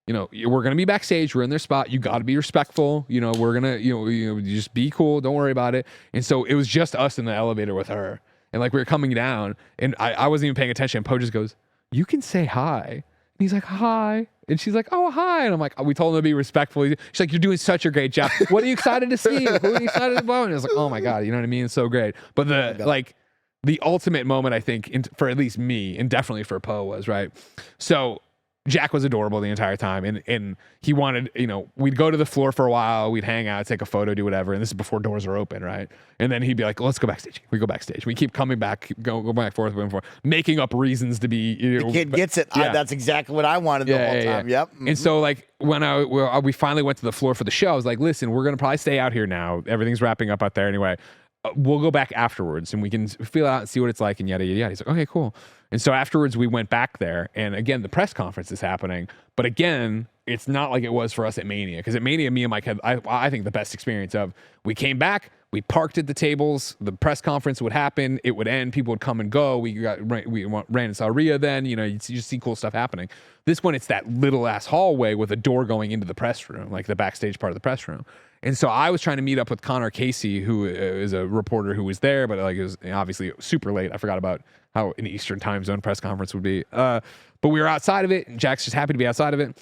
going to be backstage. We're in their spot. You got to be respectful. We're going to, just be cool. Don't worry about it. And so it was just us in the elevator with her. And like we were coming down, and I wasn't even paying attention. And Poe just goes, you can say hi. And he's like, hi. And she's like, oh, hi. And I'm like, we told him to be respectful. She's like, you're doing such a great job. What are you excited to see? Who are you excited about? And I was like, oh my God, you know what I mean? It's so great. But the ultimate moment, I think, for at least me, and definitely for Poe, was right. So Jack was adorable the entire time, and he wanted, we'd go to the floor for a while, we'd hang out, take a photo, do whatever, and this is before doors are open, right? And then he'd be like, let's go backstage. We go backstage. We keep coming back, go back forth, making up reasons to be. The kid gets it. Yeah. That's exactly what I wanted the whole time. Yeah. Yep. And so like when we finally went to the floor for the show, I was like, listen, we're gonna probably stay out here now. Everything's wrapping up out there anyway. We'll go back afterwards and we can feel out and see what it's like and yada, yada, yada. He's like, okay, cool. And so afterwards we went back there, and again, the press conference is happening. But again, it's not like it was for us at Mania, because at Mania, me and Mike had, I think, the best experience of, we came back, we parked at the tables, the press conference would happen, it would end, people would come and go. We ran and saw Rhea then, you just see cool stuff happening. This one, it's that little ass hallway with a door going into the press room, like the backstage part of the press room. And so I was trying to meet up with Connor Casey, who is a reporter who was there, but like it was obviously super late. I forgot about how an Eastern time zone press conference would be. But we were outside of it, and Jack's just happy to be outside of it.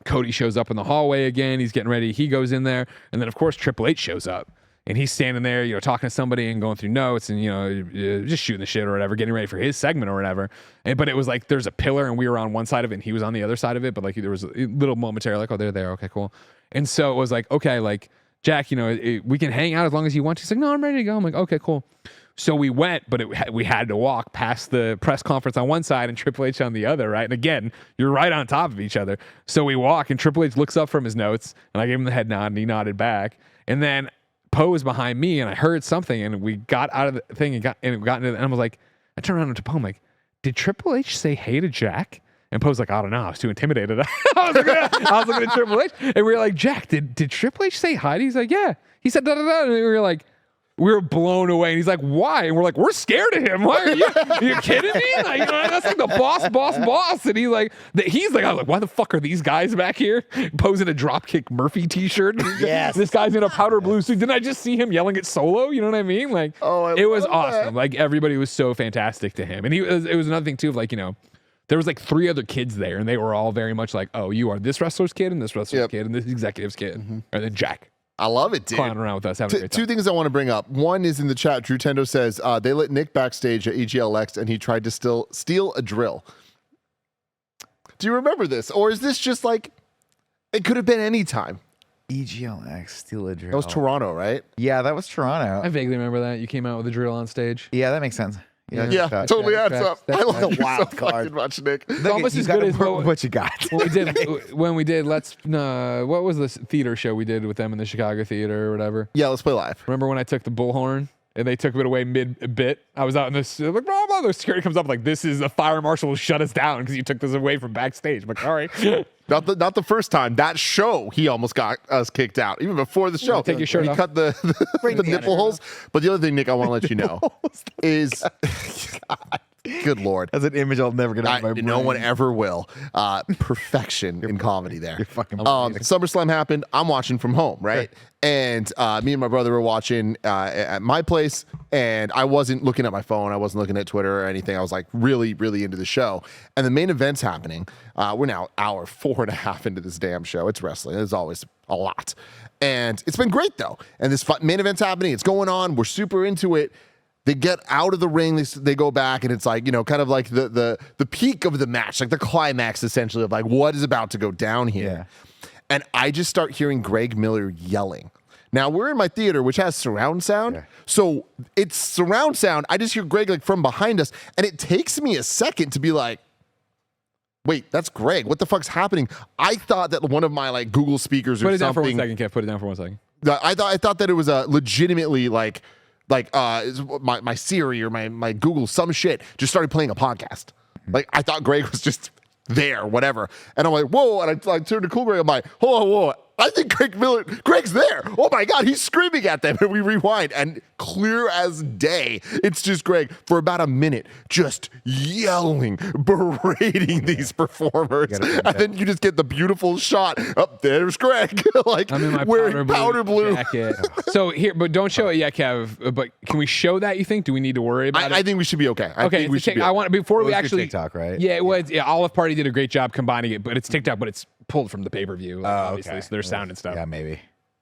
Cody shows up in the hallway again. He's getting ready. He goes in there. And then, of course, Triple H shows up. And he's standing there, talking to somebody and going through notes and, just shooting the shit or whatever, getting ready for his segment or whatever. But it was like there's a pillar, and we were on one side of it, and he was on the other side of it. But like there was a little momentary like, oh, they're there. Okay, cool. And so it was like, okay, like, Jack, we can hang out as long as you want to. He's like, no, I'm ready to go. I'm like, okay, cool. So we went, but we had to walk past the press conference on one side and Triple H on the other, right? And again, you're right on top of each other. So we walk, and Triple H looks up from his notes, and I gave him the head nod, and he nodded back. And then Poe was behind me, and I heard something, and we got out of the thing and got into it, and I was like, I turned around to Poe, I'm like, did Triple H say hey to Jack? And Poe's like, I don't know, I was too intimidated. I was looking at Triple H, and we were like, Jack, did Triple H say hi? He's like, yeah. He said da da da, and we were like, We were blown away. And he's like, why? And we're like, we're scared of him. Why are you kidding me? Like, you know, that's like the boss. And he's like, I was like, why the fuck are these guys back here posing a Dropkick Murphy t-shirt? Yes. This guy's in a powder blue suit. Didn't I just see him yelling at Solo? You know what I mean? Like, it was awesome. Like, everybody was so fantastic to him. And it was another thing too of like, you know, there was like 3 other kids there and they were all very much like, oh, you are this wrestler's kid and this wrestler's kid and this executive's kid. And then Jack. I love it, dude. Clowning around with us, having a great time. 2 things I want to bring up. One is in the chat. Drew Tendo says they let Nick backstage at EGLX and he tried to steal a drill. Do you remember this? Or is this just like, it could have been any time? EGLX, steal a drill. That was Toronto, right? Yeah, that was Toronto. I vaguely remember that. You came out with a drill on stage. Yeah, that makes sense. Yeah, totally adds up. I love a you wild so card. fucking much, Nick. It's almost as good as what you got. when we did what was this theater show we did with them in the Chicago theater or whatever? Yeah, let's play live. Remember when I took the bullhorn and they took it away mid-bit? I was out in this, like, blah, blah, the security comes up like, this is a fire marshal will shut us down because you took this away from backstage. I'm like, all right. Not the first time. That show, he almost got us kicked out. Even before the show. Take your shirt he off. cut the nipple holes. But the other thing, Nick, I want to let you know is... Good Lord. That's an image I'll never get out of my brain. No one ever will. Perfection in comedy there. You're fucking SummerSlam happened. I'm watching from home, right? And me and my brother were watching at my place, and I wasn't looking at my phone. I wasn't looking at Twitter or anything. I was like really, really into the show. And the main event's happening. We're now hour 4.5 into this damn show. It's wrestling. It's always a lot. And it's been great, though. And this main event's happening. It's going on. We're super into it. They get out of the ring, they go back, and it's like, you know, kind of like the peak of the match, like the climax, essentially, of like what is about to go down here. Yeah. And I just start hearing Greg Miller yelling. Now, we're in my theater, which has surround sound. Yeah. So it's surround sound. I just hear Greg like from behind us, and it takes me a second to be like, wait, that's Greg. What the fuck's happening? I thought that one of my like Google speakers or something. Put it down for 1 second, Kev. Put it down for 1 second. I thought that it was legitimately like my Siri or my Google, some shit just started playing a podcast. Like, I thought Greg was just there, whatever. And I'm like, whoa. And I turned to Cool Greg. I'm like, hold on, whoa. I think Greg's there. Oh my God, he's screaming at them. And we rewind, and clear as day, it's just Greg for about a minute, just yelling, berating these performers. And then you just get the beautiful shot. Up there's Greg, like I'm in my wearing powder blue. Jacket. So here, but don't show it yet, Kev. But can we show that? You think? Do we need to worry about it? I think we should be okay. I think we should be I want before we actually TikTok, right? Yeah, it was. Yeah, Olive Party did a great job combining it, but it's TikTok, but it's pulled from the pay-per-view, obviously. Okay. So there's sound and stuff. Yeah, maybe.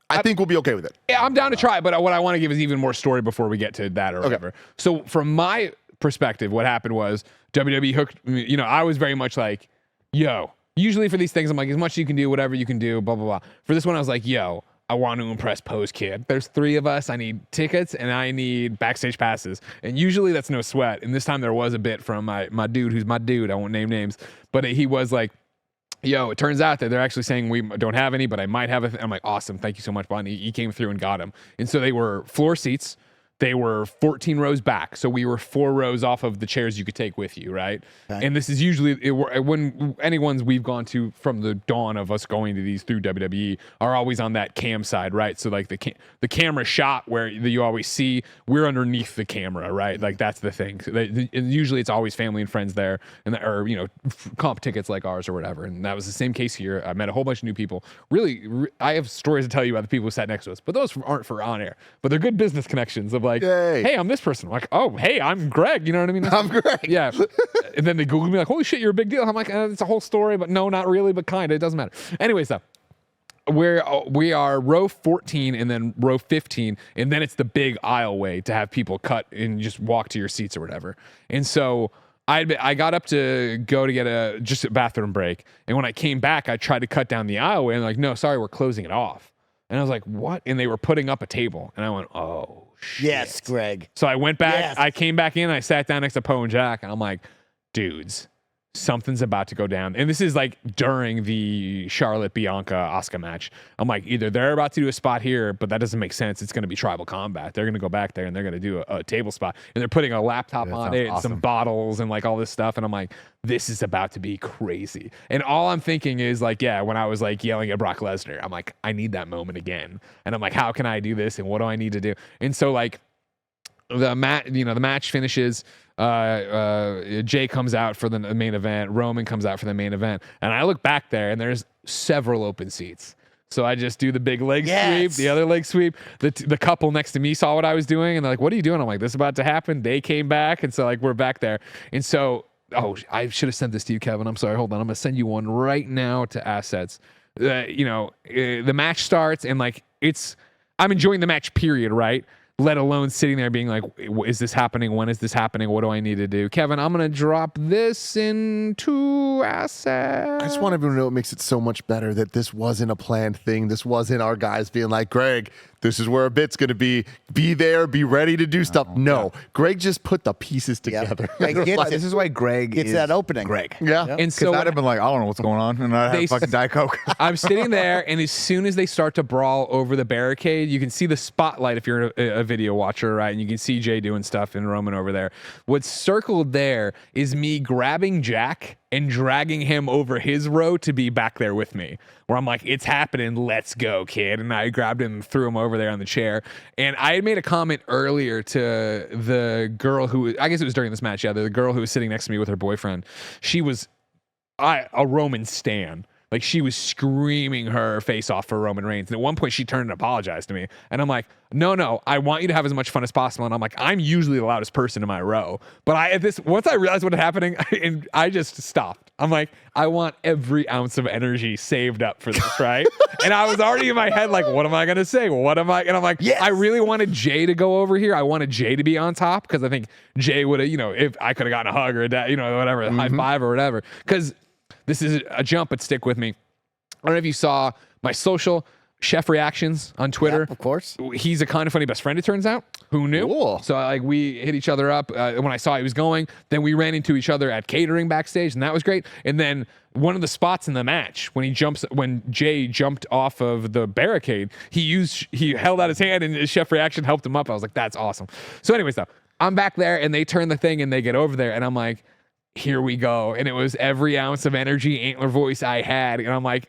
I think we'll be okay with it. Yeah, I'm down to try it, but what I want to give is even more story before we get to that or whatever. So from my perspective, what happened was WWE hooked, you know, I was very much like, yo, usually for these things, I'm like, as much as you can do, whatever you can do, blah, blah, blah. For this one, I was like, yo, I want to impress Pose Kid. There's 3 of us. I need tickets and I need backstage passes. And usually that's no sweat. And this time there was a bit from my dude, who's my dude. I won't name names, but he was like, yo, it turns out that they're actually saying we don't have any, but I might have I'm like, awesome. Thank you so much, Bonnie. He came through and got them. And so they were floor seats. They were 14 rows back. So we were 4 rows off of the chairs you could take with you, right? Okay. And this is usually, when anyone's we've gone to from the dawn of us going to these through WWE are always on that cam side, right? So like the camera shot where you always see, we're underneath the camera, right? Like that's the thing. So usually it's always family and friends there, and or, you know, comp tickets like ours or whatever. And that was the same case here. I met a whole bunch of new people. Really, I have stories to tell you about the people who sat next to us, but those aren't for on air. But they're good business connections of like, yay. Hey, I'm this person. I'm like, oh, hey, I'm Greg. You know what I mean? I'm Greg. Yeah. And then they Google me like, holy shit, you're a big deal. I'm like, it's a whole story, but no, not really, but kind of. It doesn't matter. Anyways, though, we are row 14 and then row 15, and then it's the big aisleway to have people cut and just walk to your seats or whatever. And so I got up to go to get just a bathroom break, and when I came back, I tried to cut down the aisleway, and like, no, sorry, we're closing it off. And I was like, what? And they were putting up a table, and I went, oh. Shit. Yes, Greg. So I went back, Yes. I came back in, I sat down next to Poe and Jack, and I'm like, dudes, something's about to go down. And this is like during the Charlotte Bianca Asuka match. I'm like, either they're about to do a spot here, but that doesn't make sense. It's going to be tribal combat. They're going to go back there and they're going to do a table spot. And they're putting a laptop on it and some bottles and like all this stuff. And I'm like, this is about to be crazy. And all I'm thinking is like, yeah, when I was like yelling at Brock Lesnar, I'm like, I need that moment again. And I'm like, how can I do this? And what do I need to do? And so like the match finishes. Jay comes out for the main event. Roman comes out for the main event. And I look back there and there's several open seats. So I just do the big leg sweep, the other leg sweep. The couple next to me saw what I was doing and they're like, what are you doing? I'm like, this is about to happen. They came back. And so like, we're back there. And so, I should have sent this to you, Kevin. I'm sorry. Hold on. I'm going to send you one right now to assets. The match starts and like, I'm enjoying the match period, right? Let alone sitting there being like, is this happening? When is this happening? What do I need to do? Kevin, I'm going to drop this into assets. I just want everyone to know it makes it so much better that this wasn't a planned thing. This wasn't our guys being like, Greg, this is where a bit's going to be. Be there, be ready to do stuff. No, Greg just put the pieces together. This is why Greg gets is that opening. Greg. Yeah. And so I'd have been like, I don't know what's going on. And I'd have fucking Diet Coke. I'm sitting there, and as soon as they start to brawl over the barricade, you can see the spotlight if you're a video watcher, right? And you can see Jay doing stuff and Roman over there. What's circled there is me grabbing Jack and dragging him over his row to be back there with me, where I'm like, it's happening, let's go, kid. And I grabbed him and threw him over there on the chair. And I had made a comment earlier to the girl who, I guess it was during this match, the girl who was sitting next to me with her boyfriend. She was a Roman stan. Like, she was screaming her face off for Roman Reigns. And at one point, she turned and apologized to me. And I'm like, no, I want you to have as much fun as possible. And I'm like, I'm usually the loudest person in my row. But once I realized what was happening, and I just stopped. I'm like, I want every ounce of energy saved up for this, right? And I was already in my head like, what am I going to say? And I'm like, yes. I really wanted Jay to go over here. I wanted Jay to be on top because I think Jay would have, if I could have gotten a hug or whatever, a high five or whatever. Because this is a jump, but stick with me. I don't know if you saw my social chef reactions on Twitter. Yep, of course. He's a KindaFunny best friend, it turns out. Who knew? Cool. So we hit each other up when I saw he was going. Then we ran into each other at catering backstage, and that was great. And then one of the spots in the match when Jay jumped off of the barricade, he held out his hand and his chef reaction helped him up. I was like, that's awesome. So anyways, though, I'm back there and they turn the thing and they get over there and I'm like, here we go. And it was every ounce of energy, antler voice I had. And I'm like,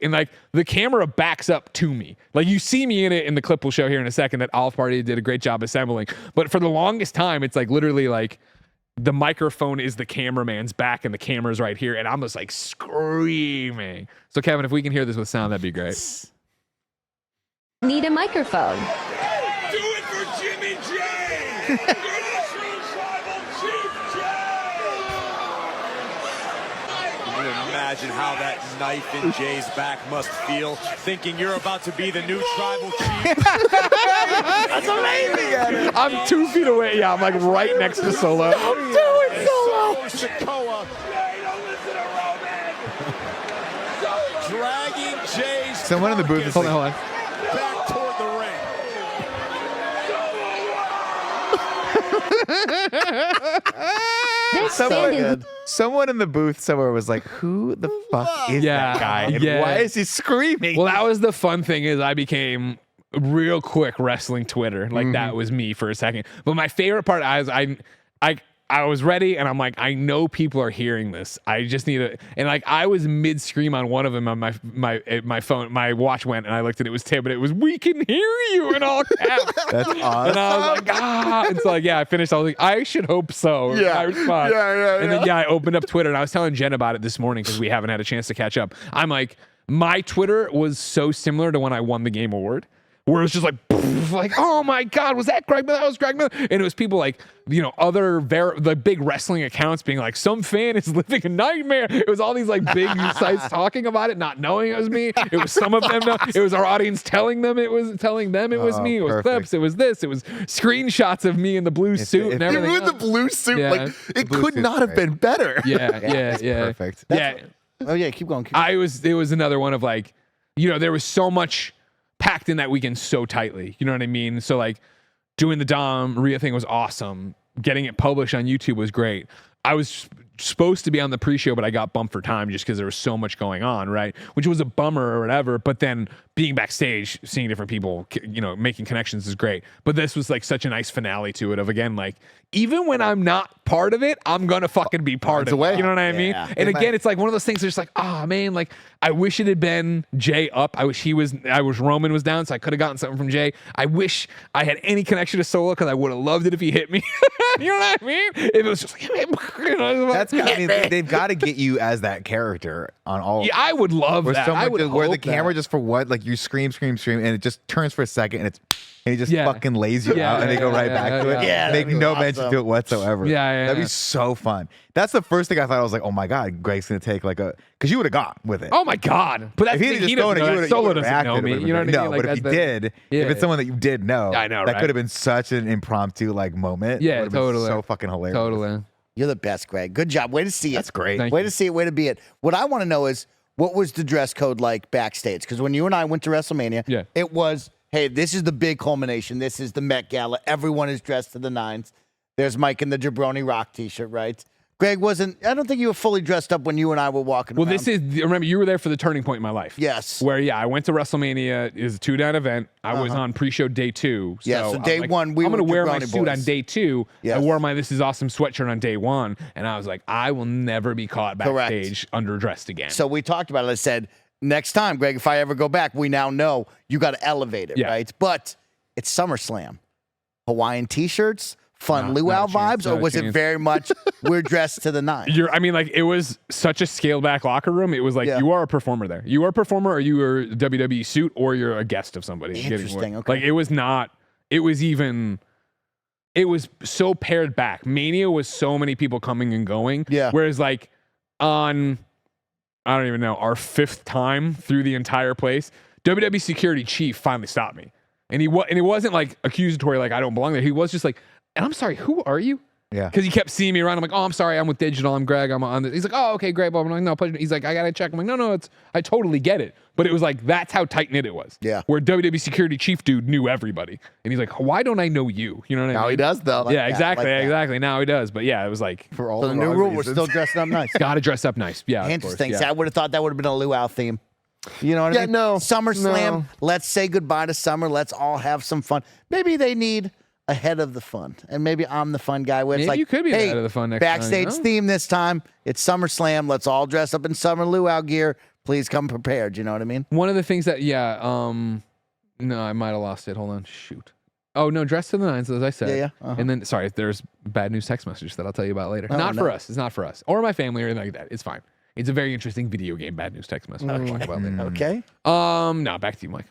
the camera backs up to me. Like, you see me in it in the clip we'll show here in a second that Olive Party did a great job assembling. But for the longest time, it's like literally like the microphone is the cameraman's back and the camera's right here. And I'm just like screaming. So Kevin, if we can hear this with sound, that'd be great. Need a microphone. Do it for Jimmy J! Imagine how that knife in Jay's back must feel, thinking you're about to be the new tribal chief. That's amazing. I'm 2 feet away. Yeah, I'm like right next to Solo. I'm doing Solo. Sikoa. Dragging Jay's Someone in the booth is Hold on. back toward the ring. Someone in the booth somewhere was like, who the fuck is that guy? And why is he screaming? Well, that was the fun thing is I became real quick wrestling Twitter. Like that was me for a second. But my favorite part I was ready and I'm like, I know people are hearing this. I just need to, and like I was mid scream on one of them on my phone, my watch went and I looked and it was Tim, but it was, we can hear you in all caps. That's awesome. And I was like, and so like, I finished. I was like, I should hope so. Yeah. I respond. And then I opened up Twitter and I was telling Jen about it this morning because we haven't had a chance to catch up. I'm like, my Twitter was so similar to when I won the Game Award. Where it was just like, oh my God, was that Greg Miller? That was Greg Miller. And it was people like, the big wrestling accounts being like, some fan is living a nightmare. It was all these like big sites talking about it, not knowing it was me. It was some of them. It was our audience telling them it was me. It was clips. It was this. It was screenshots of me in the blue suit and everything. With the blue suit, Yeah. like it could not have been better. Yeah. Perfect. Oh yeah, keep going. It was another one of like, there was so much packed in that weekend so tightly. You know what I mean? So like doing the Dom Rhea thing was awesome. Getting it published on YouTube was great. I was supposed to be on the pre-show, but I got bumped for time just because there was so much going on, right? Which was a bummer or whatever. But then being backstage, seeing different people, making connections is great. But this was like such a nice finale to it of, again, like, even when I'm not part of it, I'm going to fucking be part of it. You know what I mean? And again, it's like one of those things that's just like, oh man, like I wish it had been Jay up. I wish Roman was down, so I could have gotten something from Jay. I wish I had any connection to Solo because I would have loved it if he hit me. You know what I mean? If it was just like, they've got to get you as that character on all. Yeah, I would love that. I would where the hope camera that. just for what, like you scream, and it just turns for a second, and he just fucking lays you out, and they go right back to it. Yeah, make no awesome. mention to it whatsoever. Yeah, that'd be so fun. That's the first thing I thought. I was like, oh my god, Greg's gonna take like because you would have gone with it. Oh my god! But that's if the he thing, just he thrown doesn't it, know that. Solo doesn't know me. You know what I mean? No, Like, but if you did, if it's someone that you did know, I know, that right? could have been such an impromptu like moment. Yeah, It would've been totally. so fucking hilarious. Totally. You're the best, Greg. Good job. Way to see it. That's great. Thank Way you. to see it. Way to be it. What I want to know is, what was the dress code like backstage? Because when you and I went to WrestleMania, it was, hey, this is the big culmination. This is the Met Gala. Everyone is dressed to the nines. There's Mike in the Jabroni Rock t-shirt, right? Greg I don't think you were fully dressed up when you and I were walking around. Well, remember, you were there for the turning point in my life. Yes. Where, I went to WrestleMania. It was a 2-night event. I was on pre-show day 2. So I'm day like, one, I'm going to wear my Jabroni suit boys. on day 2. Yes. I wore my This Is Awesome sweatshirt on day 1. And I was like, I will never be caught backstage underdressed again. So we talked about it. I said, next time, Greg, if I ever go back, we now know you got to elevate it, right? But it's SummerSlam. Hawaiian t-shirts, fun luau vibes, or was it very much we're dressed to the nines? It was such a scaled back locker room. It was like, you are a performer there. You are a performer, or you are a WWE suit, or you're a guest of somebody. Interesting. Okay. Like, it was so pared back. Mania was so many people coming and going. Yeah. Whereas like on, I don't even know, our 5th time through the entire place, WWE security chief finally stopped me. And it wasn't like accusatory, like I don't belong there. He was just like, and I'm sorry, who are you? Yeah. Because he kept seeing me around. I'm like, oh, I'm sorry, I'm with Digital. I'm Greg. I'm on this. He's like, oh, okay, great. I'm like, no, pleasure. He's like, I got to check. I'm like, no, I totally get it. But it was like, that's how tight-knit it was. Yeah. Where WWE security chief dude knew everybody. And he's like, why don't I know you? You know what I mean? Now he does, though. Yeah, exactly. Now he does. But yeah, it was like, For all So the new wrong rule, we're reasons. still dressing up nice. got to dress up nice. Yeah. Interesting. Of course, See, yeah. I would have thought that would have been a luau theme. You know what I Yeah, mean? no, SummerSlam. no. Let's say goodbye to summer. Let's all have some fun. Maybe they need a head of the fun, and maybe I'm the fun guy. Where it's Maybe like, you could be the hey, head of the fun next time, backstage you know? theme this time. It's SummerSlam. Let's all dress up in summer luau gear. Please come prepared. You know what I mean? One of the things that, no, I might have lost it. Hold on. Shoot. Oh, no, dress to the nines, as I said. Yeah. And then, sorry, there's bad news text message that I'll tell you about later. Oh, not no. for us. It's not for us. Or my family or anything like that. It's fine. It's a very interesting video game bad news text message. I'll talk about later. Okay. No, back to you, Mike.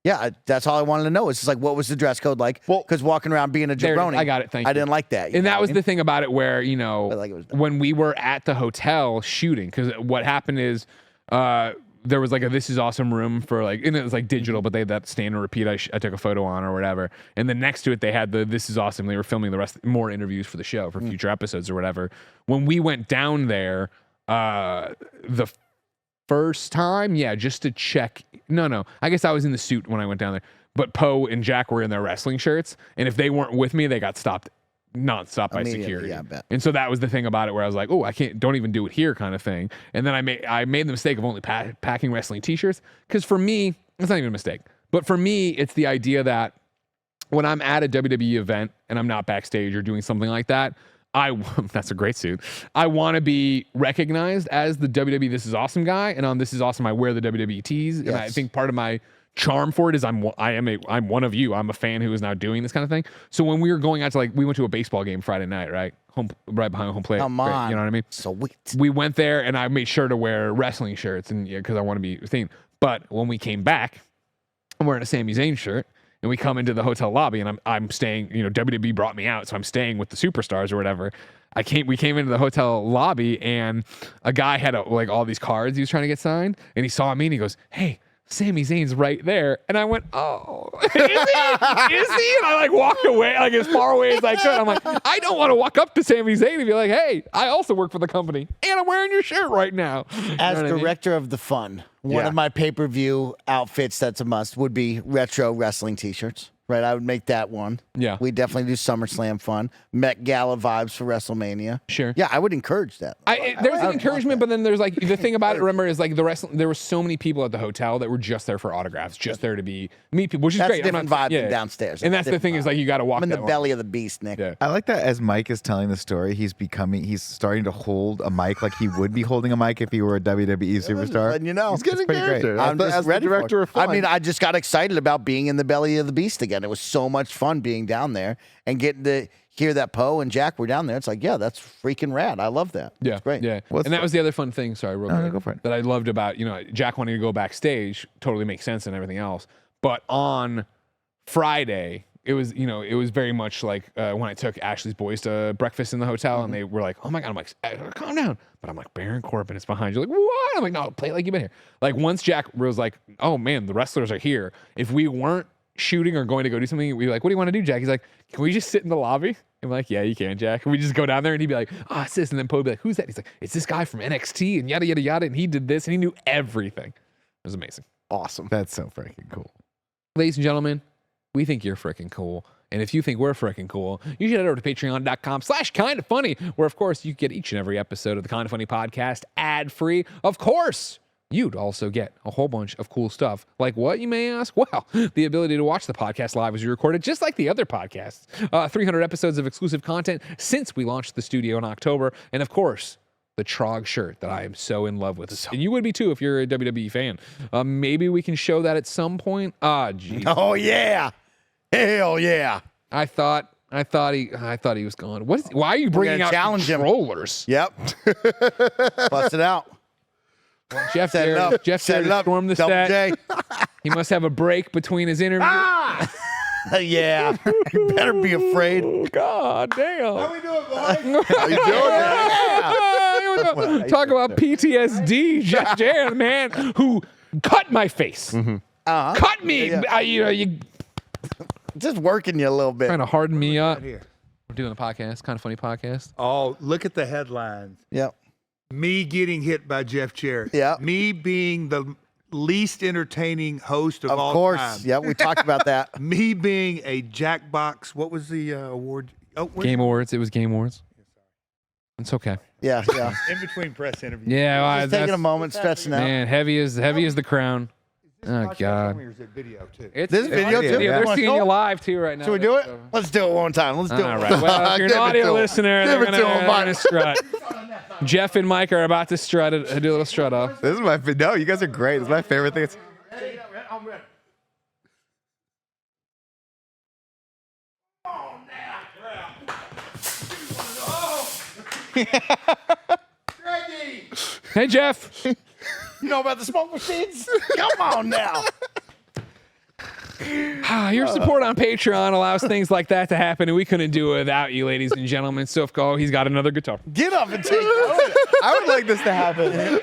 Yeah, that's all I wanted to know. It's just like, what was the dress code like? Because walking around being a There, jabroni, I got it. Thank you. I didn't like that. And that was the thing about it where, like it was dumb. when we were at the hotel shooting, because what happened is there was like a This Is Awesome room for like, and it was like digital, but they had that stand and repeat I took a photo on or whatever. And then next to it, they had the This Is Awesome. They were filming more interviews for the show, for future episodes or whatever. When we went down there, the first time, just to check. No, I guess I was in the suit when I went down there. But Poe and Jack were in their wrestling shirts, and if they weren't with me, they got stopped nonstop by Immediately, security. yeah, I bet. And so that was the thing about it, where I was like, "Oh, don't even do it here," kind of thing. And then I made the mistake of only packing wrestling T-shirts, because for me, it's not even a mistake. But for me, it's the idea that when I'm at a WWE event and I'm not backstage or doing something like that, that's a great suit. I want to be recognized as the WWE This Is Awesome guy, and on This Is Awesome, I wear the WWE tees, and I think part of my charm for it is I'm one of you. I'm a fan who is now doing this kind of thing. So when we were going out to we went to a baseball game Friday night, right behind home plate. Come on. You know what I mean? Sweet. We went there, and I made sure to wear wrestling shirts, and because I want to be themed. But when we came back, I'm wearing a Sami Zayn shirt. And we come into the hotel lobby, and I'm staying. WWE brought me out, so I'm staying with the superstars or whatever. We came into the hotel lobby, and a guy had all these cards he was trying to get signed, and he saw me, and he goes, "Hey, Sami Zayn's right there." And I went, "Oh, is he? And I walked away, as far away as I could. I'm like, I don't want to walk up to Sami Zayn and be like, "Hey, I also work for the company, and I'm wearing your shirt right now." As director of the fun, one of my pay-per-view outfits that's a must would be retro wrestling T-shirts. Right, I would make that one. Yeah. We definitely do SummerSlam fun. Met Gala vibes for WrestleMania. Sure. Yeah, I would encourage that. There's an encouragement, but then there's like the thing about it. Remember, is like there were so many people at the hotel that were just there for autographs, just there to meet people, which is That's great. a different vibe than downstairs. And that's the thing is like you got to walk. I'm in the that belly of the beast, Nick. Yeah. I like that as Mike is telling the story, he's starting to hold a mic like he would be holding a mic if he were a WWE superstar. letting you know. He's getting pretty great. character. I'm just as ready the director for of it. fun. I mean, I just got excited about being in the belly of the beast again. It was so much fun being down there and getting to hear that Poe and Jack were down there. It's like, yeah, that's freaking rad. I love that. Yeah, It's great. Yeah, and that was the other fun thing. Sorry, real quick, go for it. that I loved about Jack wanting to go backstage. Totally makes sense and everything else. But on Friday, it was very much like when I took Ashley's boys to breakfast in the hotel, and they were like, "Oh my god!" I'm like, "Calm down." But I'm like, "Baron Corbin is behind you." Like, what? I'm like, "No, play it like you've been here." Like once Jack was like, "Oh man, the wrestlers are here." If we weren't shooting or going to go do something, we were like, "What do you want to do, Jack?" He's like, "Can we just sit in the lobby?" I'm like, "Yeah, you can, Jack." And we just go down there, and he'd be like, "Oh, it's this," and then Poe would be like, "Who's that?" He's like, "It's this guy from NXT," and yada yada yada, and he did this, and he knew everything. It was amazing. awesome. That's so freaking cool. Ladies and gentlemen, we think you're freaking cool. And if you think we're freaking cool, you should head over to patreon.com/kindafunny, where, of course, you get each and every episode of the Kinda Funny podcast ad-free. Of course, you'd also get a whole bunch of cool stuff. Like what, you may ask? Well, the ability to watch the podcast live as we record it, just like the other podcasts. 300 episodes of exclusive content since we launched the studio in October. And, of course, the Trog shirt that I am so in love with. And you would be too if you're a WWE fan. Maybe we can show that at some point. Geez. Oh yeah, hell yeah. I thought he was gone. Why are you bringing out challenge him. controllers? Yep. Bust it out. Jeff Set it up. Jeff Set it up. stormed the Double set. J. He must have a break between his interview. Yeah. You better be afraid. Oh, God damn. How we doing, boys? How you doing? Talk about PTSD, Jeff Jarrett, man, who cut my face. Cut me. Yeah. You Just working you a little bit. trying to harden me up. Here. We're doing a podcast, Kind of Funny podcast. Oh, look at the headlines. Yep. Me getting hit by Jeff Jarrett. Yeah. Me being the least entertaining host of Of all course. time. Yep. We talked about that. Me being a Jackbox. What was the award? Oh, Game Awards. It was Game Awards. It's okay. Yeah. Yeah. in between press interviews. Yeah, well, Just taking that's- a moment, stretching out. man, heavy as the crown. Oh God. Or is it video too? It's This video too? Yeah, they're Wanna seeing go? you live too right now. Should we do it? Let's do it one time. Let's do All it. right. Well, if you're Give an it audio to 'em. listener, Give they're it to 'em, gonna Mike. strut. Jeff and Mike are about to strut. Do a little strut off. This is no, you guys are great. It's my favorite thing. It's, Hey, Jeff. You know about the smoke machines? Come on now. Your support on Patreon allows things like that to happen, and we couldn't do it without you, ladies and gentlemen. So, he's got another guitar. Get up and take I would like this to happen.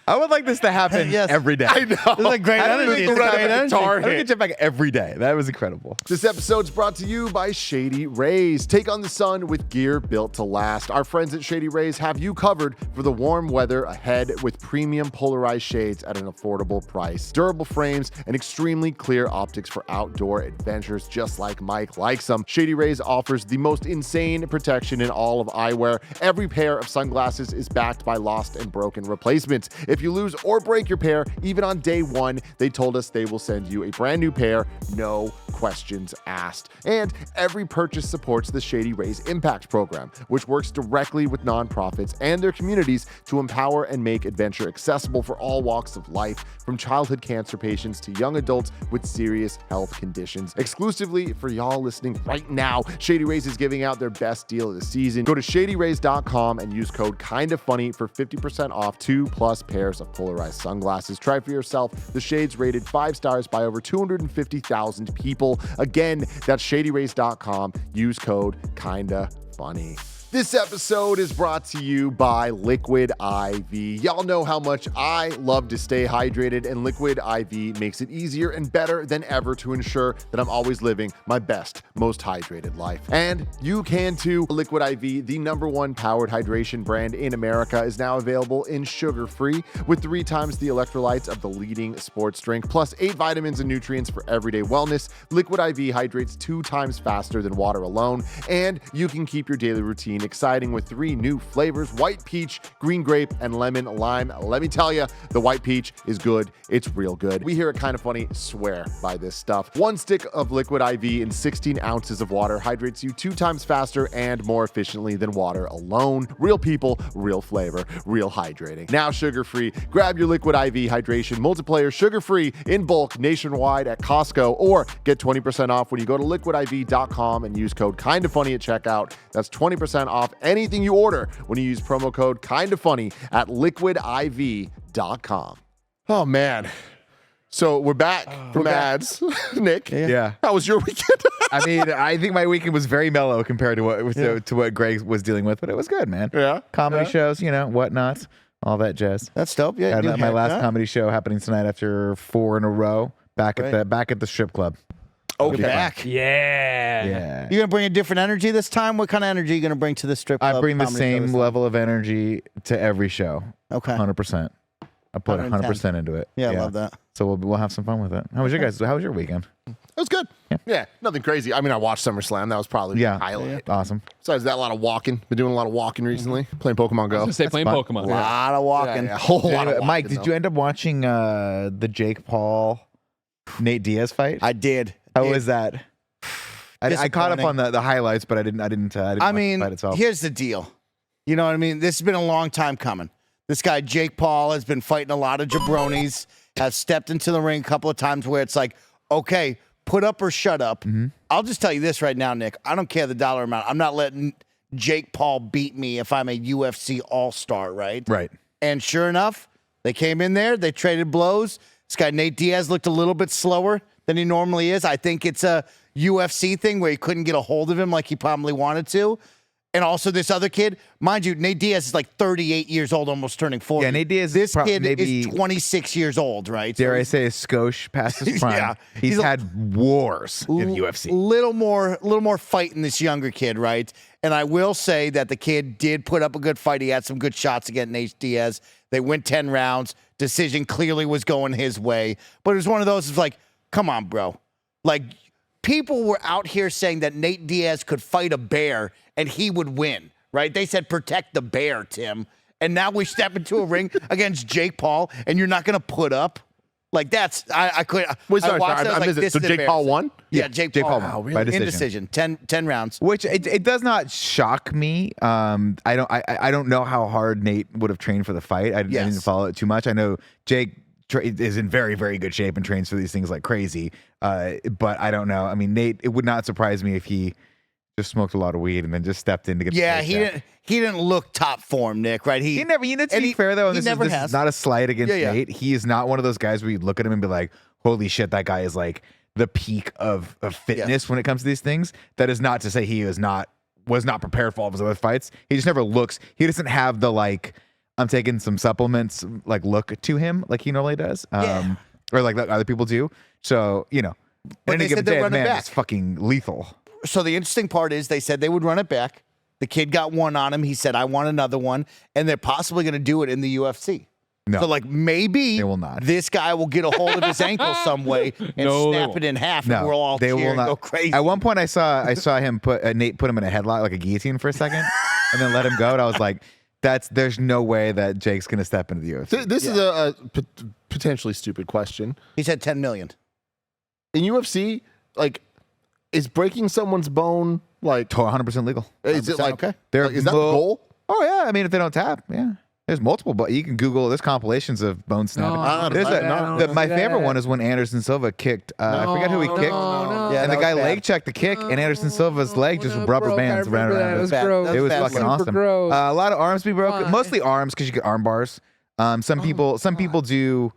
I would like this to happen Yes. every day. I know. This is like great energy. It's Incredible great energy. guitar hit. I get Jeff back every day. That was incredible. This episode's brought to you by Shady Rays. Take on the sun with gear built to last. Our friends at Shady Rays have you covered for the warm weather ahead with premium polarized shades at an affordable price. Durable frames and extremely clear optics for outdoor adventures, just like Mike likes them. Shady Rays offers the most insane protection in all of eyewear. Every pair of sunglasses is backed by lost and broken replacements. If you lose or break your pair, even on day one, they told us they will send you a brand new pair, no questions asked. And every purchase supports the Shady Rays Impact Program, which works directly with nonprofits and their communities to empower and make adventure accessible for all walks of life, from childhood cancer patients to young adults with serious health conditions. Exclusively for y'all listening right now, Shady Rays is giving out their best deal of the season. Go to shadyrays.com and use code KindaFunny for 50% off 2+ pairs of polarized sunglasses. Try for yourself. The shades rated 5 stars by over 250,000 people. Again, that's shadyrays.com. Use code KindaFunny. This episode is brought to you by Liquid IV. Y'all know how much I love to stay hydrated, and Liquid IV makes it easier and better than ever to ensure that I'm always living my best, most hydrated life. And you can too. Liquid IV, the #1 powered hydration brand in America, is now available in sugar-free with 3 times the electrolytes of the leading sports drink, plus 8 vitamins and nutrients for everyday wellness. Liquid IV hydrates 2 times faster than water alone, and you can keep your daily routine exciting with 3 new flavors: white peach, green grape, and lemon lime. Let me tell you, the white peach is good. It's real good. We here at Kinda Funny swear by this stuff. 1 stick of Liquid IV in 16 ounces of water hydrates you 2 times faster and more efficiently than water alone. Real people, real flavor, real hydrating. Now sugar-free. Grab your Liquid IV hydration multiplayer sugar-free in bulk nationwide at Costco, or get 20% off when you go to liquidiv.com and use code KindaFunny at checkout. That's 20% off anything you order when you use promo code KindaFunny at liquidiv.com. Oh, man. So we're back from ads. Nick, Yeah. how was your weekend? I mean, I think my weekend was very mellow compared to what Greg was dealing with, but it was good, man. Yeah. Comedy shows, whatnot, all that jazz. That's dope. Yeah. Had new my last haircut. comedy show happening tonight after 4 in a row back at the strip club. You're back. Yeah. Yeah. You gonna bring a different energy this time? What kind of energy are you gonna bring to the strip club? I bring the comedy show same this time? level of energy to every show. Okay. 100%. I put 110. 100% into it. Yeah, I love that. So we'll have some fun with it. How was your guys? How was your weekend? It was good. Yeah, nothing crazy. I mean, I watched SummerSlam. That was probably the highlight. Awesome. Besides that, a lot of walking. Been doing a lot of walking recently. Playing Pokemon Go. Just say playing fun. Pokemon. A lot of walking. A whole lot of walking, Mike, did you end up watching the Jake Paul Nate Diaz fight? I did. How was that? I caught up on the highlights, but I didn't watch the fight itself. Here's the deal. You know what I mean? This has been a long time coming. This guy, Jake Paul, has been fighting a lot of jabronis, has stepped into the ring a couple of times where it's like, okay, put up or shut up. Mm-hmm. I'll just tell you this right now, Nick. I don't care the dollar amount. I'm not letting Jake Paul beat me if I'm a UFC all-star, right? Right. And sure enough, they came in there. They traded blows. This guy, Nate Diaz, looked a little bit slower than he normally is. I think it's a UFC thing where he couldn't get a hold of him like he probably wanted to. And also this other kid, mind you, Nate Diaz is like 38 years old, almost turning 40. Yeah, Nate Diaz is This kid maybe- is 26 years old, right? Dare So I say, a skosh past his prime. Yeah. He's He's a- had wars in the UFC. little more fight in this younger kid, right? And I will say that the kid did put up a good fight. He had some good shots against Nate Diaz. They went 10 rounds. Decision clearly was going his way. But it was one of those, it's like, come on, bro. Like, people were out here saying that Nate Diaz could fight a bear and he would win, right? They said protect the bear, Tim. And now we step into a ring against Jake Paul and you're not going to put up? Like, that's, I could. Wait, sorry, I watched that, I was I like, missed it. this So is Jake Paul embarrassing. won? Yeah, Jake Paul won won. by In decision. decision. 10 rounds. Which it does not shock me. I don't know how hard Nate would have trained for the fight. I didn't follow it too much. I know Jake is in very, very good shape and trains for these things like crazy. But I don't know. I mean, Nate, it would not surprise me if he just smoked a lot of weed and then just stepped in to get Yeah, the fight he didn't look top form, Nick, right? He never, to and be fair though, and this has. is not a slight against Yeah, yeah. Nate. He is not one of those guys where you look at him and be like, holy shit, that guy is like the peak of fitness when it comes to these things. That is not to say he was not prepared for all of his other fights. He just never looks, he doesn't have the like, I'm taking some supplements like look to him like he normally does. Or like that other people do. So, But any they given said they're day, running man, back. it's fucking lethal. So the interesting part is they said they would run it back. The kid got one on him. He said, I want another one. And they're possibly going to do it in the UFC. No. So, like, maybe They will not. this guy will get a hold of his ankle some way and No, they snap won't. it in half. No, and we'll all they cheer will and not. go crazy. At one point, I saw him Nate put him in a headlock like a guillotine for a second, and then let him go. And I was like, there's no way that Jake's gonna step into the UFC. This is a potentially stupid question. He said 10 million. In UFC, like, is breaking someone's bone like 100% legal. is it like okay? is that the goal? Oh yeah, I mean if they don't tap, yeah. There's multiple, but you can Google. There's compilations of bone snapping. My favorite one is when Anderson Silva kicked. I forget who he kicked. Yeah, And the that guy was bad. leg checked the kick, and Anderson Silva's leg just rubber bands around That it. was bad. gross. That It was bad. fucking Super awesome. gross. A lot of arms be broken, Why? mostly arms because you get arm bars. Some people do.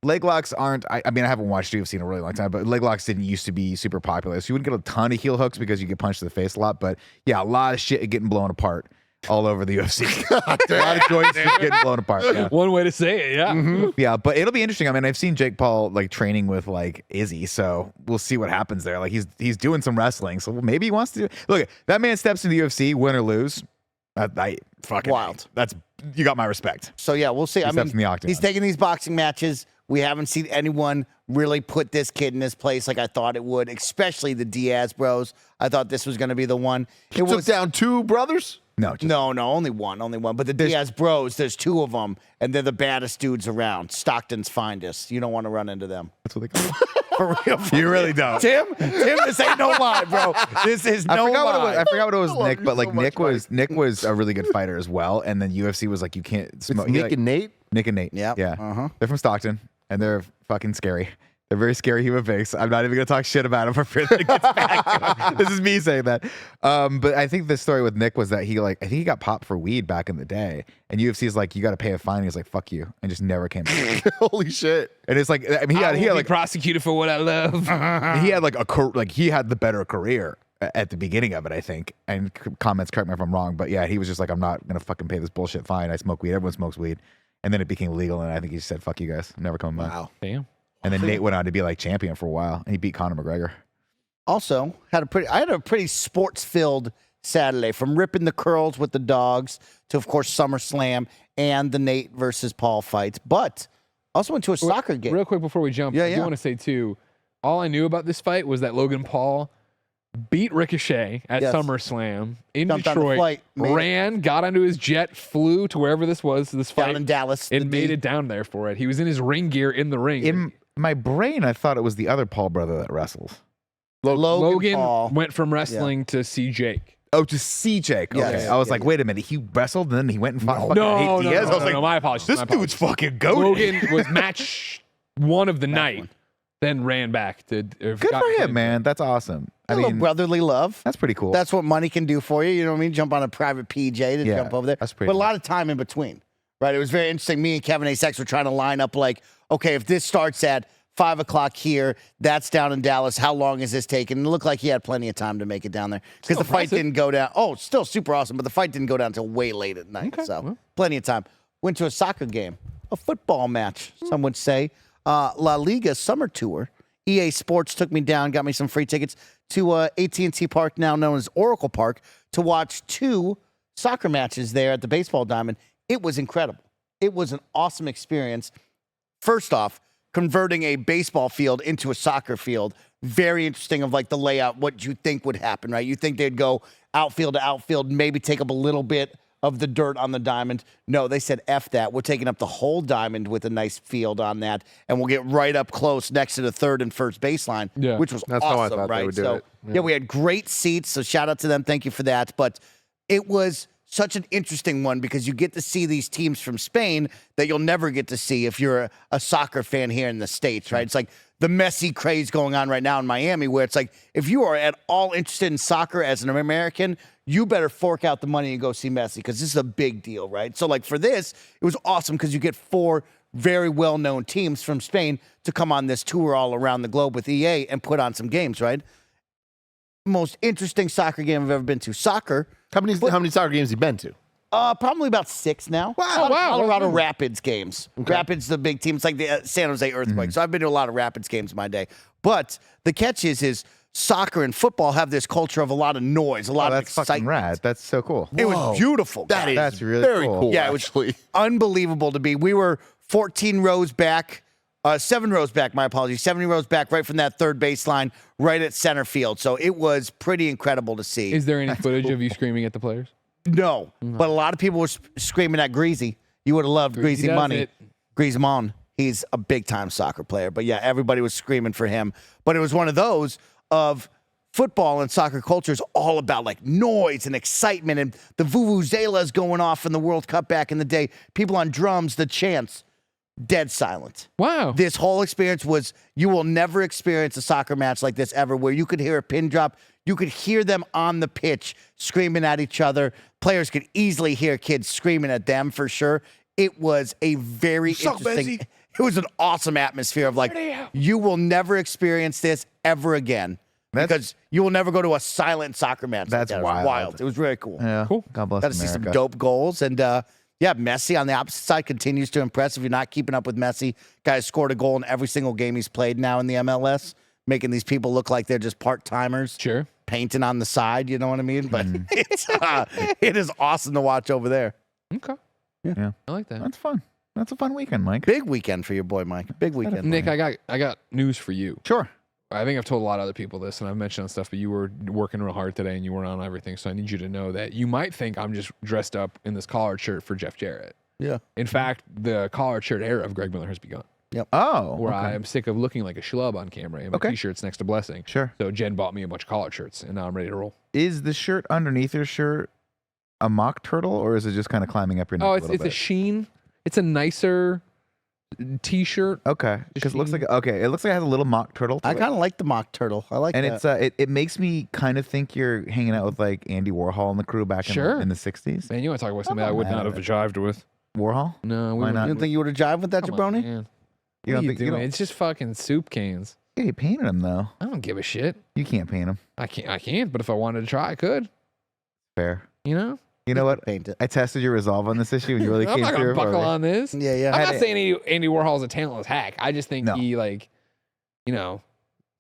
Leg locks aren't. I mean, I haven't watched UFC in a really long time, but leg locks didn't used to be super popular. So you wouldn't get a ton of heel hooks because you get punched in the face a lot. But yeah, a lot of shit getting blown apart. all over the UFC. A lot of joints just getting blown apart. Yeah. One way to say it, yeah. Yeah, but it'll be interesting. I mean, I've seen Jake Paul like training with like Izzy, so we'll see what happens there. Like he's doing some wrestling, so maybe he wants to. Look, that man steps into the UFC, win or lose. I fucking Wild. That's you got my respect. So yeah, we'll see. He steps in the octagon. he's taking these boxing matches. We haven't seen anyone really put this kid in his place like I thought it would, especially the Diaz bros. I thought this was going to be the one. It Took was down 2 brothers. No, just, no, only one. But the Diaz bros, there's 2 of them, and they're the baddest dudes around. Stockton's finest. You don't want to run into them. that's what they call it. For real. You really don't. Tim, this ain't no lie, bro. This is no lie. I forgot what it was, love Nick, you but like so much, Nick was a really good fighter as well. And then UFC was like, you can't smoke. Nick and Nate. Nick and Nate. Yep. Yeah. Uh-huh. They're from Stockton, and they're fucking scary. They're very scary human beings. I'm not even gonna talk shit about him for fear that it gets back to him. This is me saying that. But I think the story with Nick was that I think he got popped for weed back in the day, and UFC's like, you got to pay a fine. He's like, fuck you, and just never came back. Holy shit. And it's like, I mean, he I had won't be like prosecuted for what I love. he had like he had the better career at the beginning of it, I think. And comments, correct me if I'm wrong, but yeah, he was just like, I'm not gonna fucking pay this bullshit fine. I smoke weed. Everyone smokes weed. And then it became legal, and I think he just said, fuck you guys, I'm never coming back. Wow. Damn. And then Nate went on to be like champion for a while, and he beat Conor McGregor. Also, I had a pretty sports-filled Saturday, from ripping the curls with the dogs to, of course, SummerSlam and the Nate versus Paul fights. But also went to a soccer game. Real quick before we jump, I do want to say too, all I knew about this fight was that Logan Paul beat Ricochet at Yes. SummerSlam in Jumped on the Detroit, flight, got onto his jet, flew to wherever this fight. Down in Dallas. And made it down there for it. He was in his ring gear in the ring. In my brain, I thought it was the other Paul brother that wrestles. Logan Paul. went from wrestling to see Jake. Oh, to see Jake. Okay. Yes. I was like, wait a minute. He wrestled and then he went and fought fucking No, Nate Diaz. I was like, my apologies. this my dude's apologies. fucking goated. Logan was match 1 of the night, then ran back to. Good for him, man. That's awesome. I A little mean, brotherly love. that's pretty cool. That's what money can do for you. You know what I mean? Jump on a private PJ to Yeah, jump over there. that's pretty But a nice. lot of time in between, right? It was very interesting. Me and Kevin A. were trying to line up like, okay, if this starts at 5 o'clock here, that's down in Dallas. How long is this taking? And it looked like he had plenty of time to make it down there because the fight impressive. didn't go down. Oh, still super awesome, but the fight didn't go down until way late at night. Okay, So well. plenty of time. Went to a soccer game, a football match, some would say. La Liga Summer Tour. EA Sports took me down, got me some free tickets to AT&T Park, now known as Oracle Park, to watch 2 soccer matches there at the Baseball Diamond. It was incredible. It was an awesome experience. First off, converting a baseball field into a soccer field, very interesting of like the layout, what you think would happen, right? You think they'd go outfield to outfield, maybe take up a little bit of the dirt on the diamond. No, they said, F that. We're taking up the whole diamond with a nice field on that, and we'll get right up close next to the third and first baseline, Yeah. which was That's how I awesome, thought they right? would do So, it. yeah, we had great seats, so shout out to them. Thank you for that. But it was such an interesting one because you get to see these teams from Spain that you'll never get to see if you're a soccer fan here in the States, right? It's like the Messi craze going on right now in Miami, where it's like, if you are at all interested in soccer as an American, you better fork out the money and go see Messi because this is a big deal, right? So like for this, it was awesome because you get 4 very well-known teams from Spain to come on this tour all around the globe with EA and put on some games, right? Most interesting soccer game I've ever been to. Soccer. How many soccer games have you been to? Probably about 6 now. Wow, wow. Colorado Rapids games. Rapids, the big team. It's like the San Jose Earthquake. So I've been to a lot of Rapids games in my day. But the catch is soccer and football have this culture of a lot of noise, a lot of that's fucking excitement. rad. That's so cool. It was beautiful. guys. That's really very cool. cool. Yeah, it was actually. unbelievable to be. We were 14 rows back, 7 rows back, my apologies, 70 rows back right from that third baseline, right at center field. So it was pretty incredible to see. Is there any footage of you screaming at the players? No, but a lot of people were screaming at Greasy. You would have loved Greasy does Money. it. Griezmann. He's a big-time soccer player. But, yeah, everybody was screaming for him. But it was one of those of football and soccer culture is all about, like, noise and excitement. And the vuvuzelas going off in the World Cup back in the day. People on drums, the chants. Dead silent. Wow. This whole experience was, you will never experience a soccer match like this ever, where you could hear a pin drop. You could hear them on the pitch screaming at each other. Players could easily hear kids screaming at them for sure. It was a very interesting, it was an awesome atmosphere of like, you will never experience this ever again. because you will never go to a silent soccer match. That's like that. It was wild. It was very cool. Yeah. Cool. God bless Got to see America. some dope goals. And yeah, Messi on the opposite side continues to impress. If you're not keeping up with Messi, guy's scored a goal in every single game he's played now in the MLS, making these people look like they're just part-timers. Sure. Painting on the side, you know what I mean? But it is awesome to watch over there. Okay. Yeah. I like that. That's fun. That's a fun weekend, Mike. Big weekend for your boy, Mike. Big weekend. Nick, I got news for you. Sure. I think I've told a lot of other people this, and I've mentioned on stuff, but you were working real hard today, and you weren't on everything. So I need you to know that you might think I'm just dressed up in this collared shirt for Jeff Jarrett. Yeah. In fact, the collared shirt era of Greg Miller has begun. Oh. Where okay. I am sick of looking like a schlub on camera, and my Okay. t-shirt's next to Blessing. Sure. So Jen bought me a bunch of collared shirts, and now I'm ready to roll. Is the shirt underneath your shirt a mock turtle, or is it just kind of climbing up your neck Oh, a it's little a bit? sheen. It's a nicer t-shirt. Okay, because it looks like it looks like it has a little mock turtle. To I it. kind of like the mock turtle. I like And that. it's it makes me kind of think you're hanging out with like Andy Warhol and the crew back Sure. in the 60s. Man, you want to talk about something I not would mad not at have it. jived with. Warhol? No, Why we not? You didn't think you would have jived with that, Come jabroni? on, man. You What don't are you think you doing? don't? It's just fucking soup cans. Yeah, you painted them though. I don't give a shit. You can't paint them. I can't. But if I wanted to try, I could. Fair. You know, You know what? Paint it. I tested your resolve on this issue, and you really I'm came not gonna through. buckle for me. on this. Yeah, yeah. I'm not saying Andy Warhol's a talentless hack. I just think No. he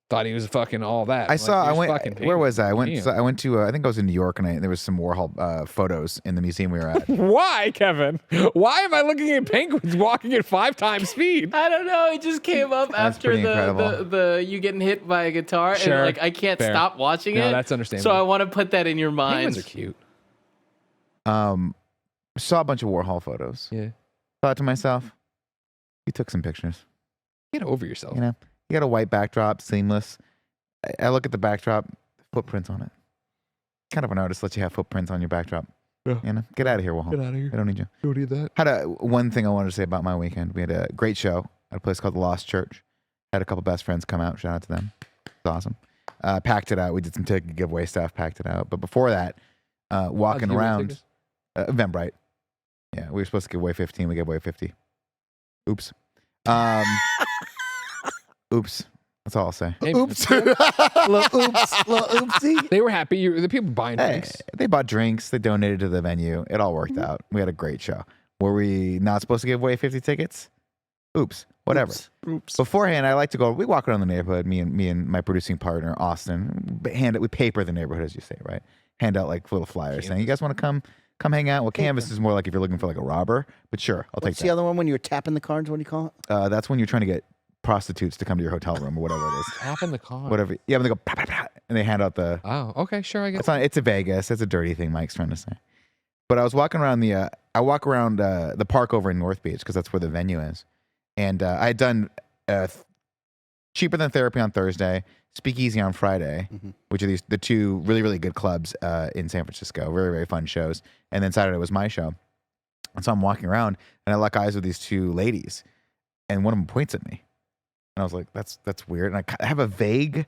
thought he was fucking all that. I went. Where was I? I went. Damn. I went to. I think I was in New York, and there was some Warhol photos in the museum we were at. Why, Kevin? Why am I looking at penguins walking at 5 times speed? I don't know. It just came up after pretty incredible. the you getting hit by a guitar, Sure. and like I can't Fair. stop watching No, it. that's understandable. So I want to put that in your mind. Penguins are cute. Saw a bunch of Warhol photos. Yeah. Thought to myself, you took some pictures. Get over yourself. You know, you got a white backdrop, seamless. I look at the backdrop, footprints on it. Kind of an artist lets you have footprints on your backdrop. Yeah. You know, get out of here, Warhol. Get out of here. I don't need you. Don't need that. One thing I wanted to say about my weekend. We had a great show at a place called the Lost Church. Had a couple best friends come out. Shout out to them. It's awesome. Packed it out. We did some ticket giveaway stuff. Packed it out. But before that, walking around, Eventbrite. Yeah, we were supposed to give away 15. We gave away 50. Oops. Oops. That's all I'll say. Hey, Oops. little oopsie. They were happy. The people buying Hey, drinks. they bought drinks. They donated to the venue. It all worked out. We had a great show. Were we not supposed to give away 50 tickets? Oops. Whatever. Oops. Beforehand, I like to go. We walk around the neighborhood. Me and my producing partner Austin. We paper the neighborhood, as you say, right? Hand out like little flyers saying, "You guys want to come hang out?" Well, canvas is more like if you're looking for like a robber, but sure, I'll What's take the that. other one when you were tapping the cards? What do you call it? That's when you're trying to get prostitutes to come to your hotel room or whatever it is. Tap in the car. Whatever. Yeah, when they go "Pow, pow, pow," and they hand out the. Oh, okay, sure. I guess. It's a Vegas. It's a dirty thing Mike's trying to say. But I was walking around I walk around the park over in North Beach because that's where the venue is, and I had done Cheaper Than Therapy on Thursday, Speakeasy on Friday, which are the two really, really good clubs in San Francisco. Very, very fun shows. And then Saturday was my show. And so I'm walking around and I lock eyes with these two ladies, and one of them points at me. And I was like, that's weird. And I have a vague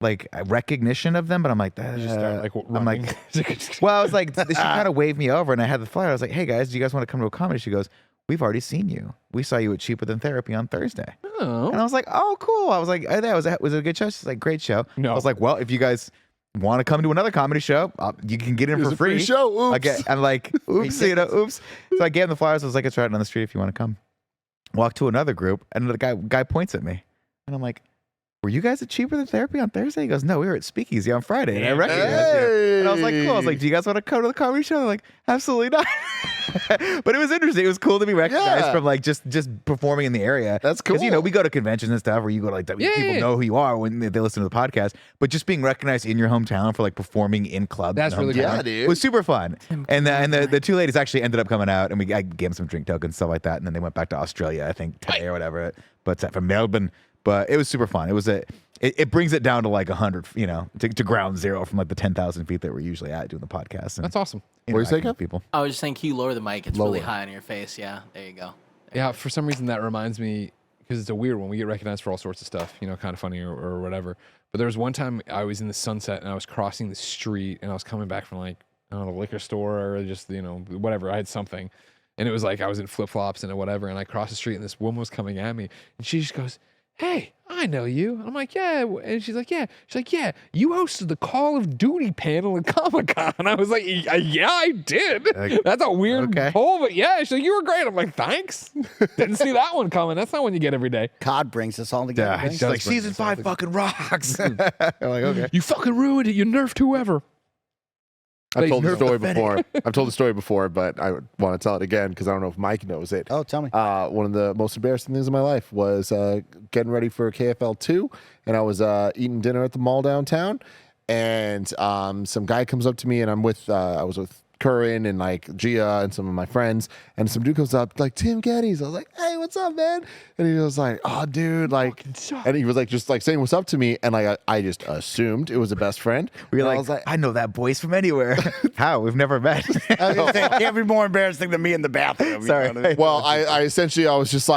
like recognition of them, but I'm like, You just start like I'm running. like, well, I was like, she kind of waved me over, and I had the flyer. I was like, hey guys, do you guys want to come to a comedy? She goes, we've already seen you. We saw you at Cheaper Than Therapy on Thursday. Oh. And I was like, oh, cool. I was like, was it a good show? She's like, great show. No. I was like, well, if you guys want to come to another comedy show, you can get in It was for a free free. show. Oops. I'm like, oops, oops. So I gave him the flyers. I was like, it's right down the street if you want to come. Walk to another group, and the guy points at me. And I'm like, were you guys at Cheaper Than Therapy on Thursday? He goes, no, we were at Speakeasy on Friday. And I recognized you. And I was like, cool. I was like, do you guys want to come to the comedy show? They're like, absolutely not. But it was interesting. It was cool to be recognized from like just performing in the area. That's cool. Because, we go to conventions and stuff where you go to like, people know who you are when they listen to the podcast. But just being recognized in your hometown for like performing in clubs. That's really hometown cool. Yeah, dude. was super fun. And the two ladies actually ended up coming out, and I gave them some drink tokens, stuff like that. And then they went back to Australia, I think, today or whatever. But from Melbourne. But it was super fun. It was it brings it down to like 100, to ground zero from like the 10,000 feet that we're usually at doing the podcast. And That's awesome. What you say, interacting with Kev? people. I was just saying, can you lower the mic? It's really Lower. high on your face. Yeah, there you go. Yeah, for some reason that reminds me, because it's a weird one. We get recognized for all sorts of stuff, kind of funny or whatever. But there was one time I was in the Sunset and I was crossing the street and I was coming back from like, I don't know, the liquor store or just, whatever. I had something. And it was like I was in flip-flops and whatever. And I crossed the street and this woman was coming at me. And she just goes, hey, I know you. I'm like, yeah. And she's like, yeah. She's like, yeah, you hosted the Call of Duty panel at Comic-Con. I was like, yeah, I did. That's a weird poll, but yeah. She's like, you were great. I'm like, thanks. Didn't see that one coming. That's not one you get every day. COD brings us all together. Yeah, she's like, season 5 fucking rocks. I'm like, okay. You fucking ruined it. You nerfed whoever. I've told the story before. I've told the story before, but I want to tell it again because I don't know if Mike knows it. Oh, tell me. One of the most embarrassing things in my life was getting ready for KFL 2, and I was eating dinner at the mall downtown, and some guy comes up to me, and I was with Curran and like Gia and some of my friends, and some dude comes up like Tim Geddes. I was like, hey, what's up, man? And he was like, oh, dude, like, and he was like just like saying what's up to me, and like I just assumed it was a best friend. I was like, I know that voice from anywhere. How? We've never met. I was gonna say, it can't be more embarrassing than me in the bathroom. Sorry. You know what I mean? Well, I essentially I was